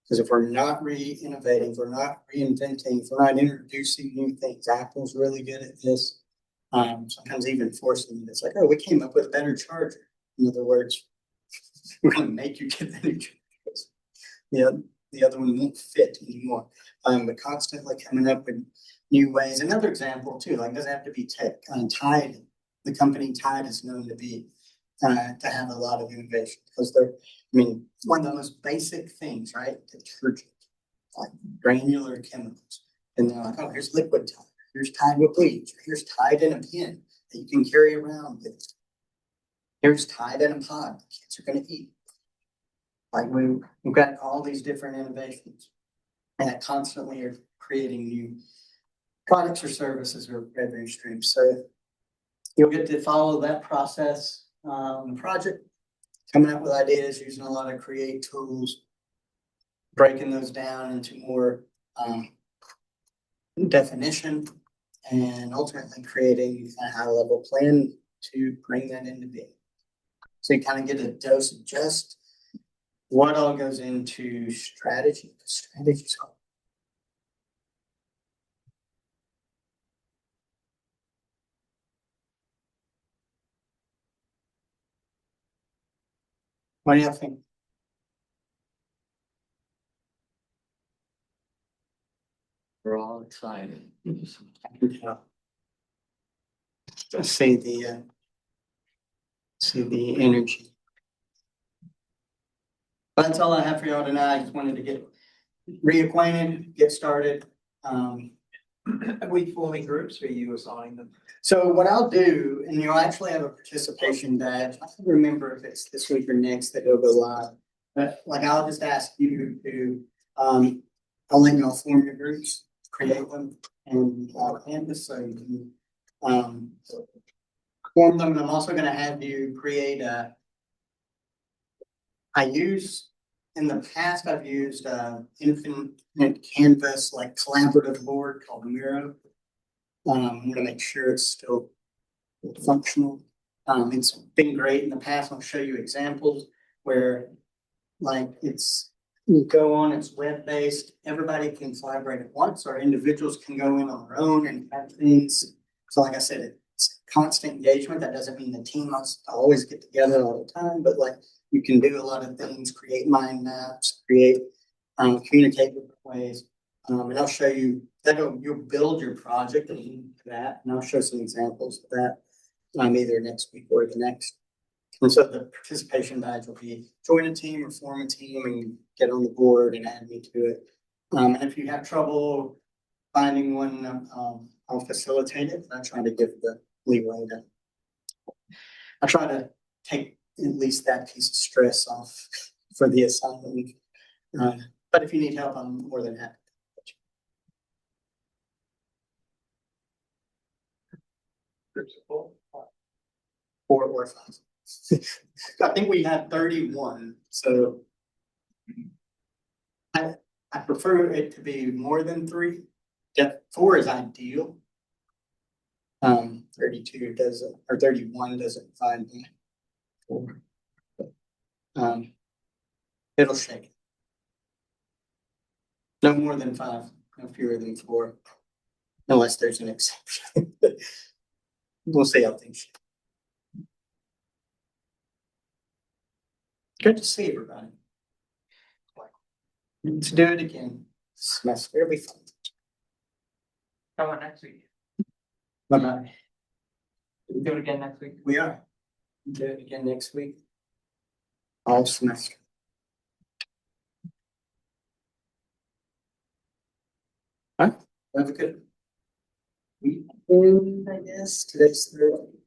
Because if we're not re-innovating, if we're not reinventing, if we're not introducing new things, Apple's really good at this. Sometimes even forcing it. It's like, oh, we came up with a better charger. In other words, we're going to make you get the new charger. The other one won't fit anymore. But constantly coming up with new ways. Another example too, like, doesn't have to be tech. Tide, the company Tide is known to be to have a lot of innovation because they're, one of the most basic things, right? Detergent, like granular chemicals. And they're like, oh, here's liquid Tide, here's Tide with bleach, here's Tide in a pen that you can carry around with. Here's Tide in a pod that kids are going to eat. Like we've got all these different innovations and constantly are creating new products or services or revenue streams. So you'll get to follow that process on the project, coming up with ideas, using a lot of create tools, breaking those down into more definition, and ultimately creating a high-level plan to bring that into being. So you kind of get a dose of just what all goes into strategy. Strategy's hard. What do you think? We're all excited. Yeah. See the energy. But that's all I have for y'all tonight. I just wanted to get reacquainted, get started. Are we forming groups or are you assigning them? So what I'll do, and you'll actually have a participation badge. I can't remember if it's this week or next that it'll go live. But like I'll just ask you to I'll let y'all form your groups, create them, and Canvas so you can form them, and I'm also gonna have you create a. In the past, I've used infinite canvas, like collaborative board called Miro. I'm gonna make sure it's still functional. It's been great in the past. I'll show you examples where like you go on, it's web-based, everybody can collaborate at once, or individuals can go in on their own and have things. So like I said, it's constant engagement. That doesn't mean the team must always get together all the time, but like you can do a lot of things, create mind maps, communicate different ways. And I'll show you that you'll build your project in that, and I'll show some examples of that either next week or the next. And so the participation badge will be join a team or form a team and get on the board and add me to it. And if you have trouble finding one, I'll facilitate it. I try to give the leeway to. I try to take at least that piece of stress off for the assignment. But if you need help, I'm more than happy. Groups of four. 4 or 5. I think we had 31, so I prefer it to be more than 3. Yeah, 4 is ideal. 32 doesn't, or 31 doesn't find me. 4. It'll shake. No more than 5, no fewer than 4, unless there's an exception. We'll see how things shake. Good to see everybody. Let's do it again. Semester, it'll be fun. How about next week? Bye-bye. Do it again next week. We are. Do it again next week. All semester. All right. Have a good weekend, I guess. Today's Thursday.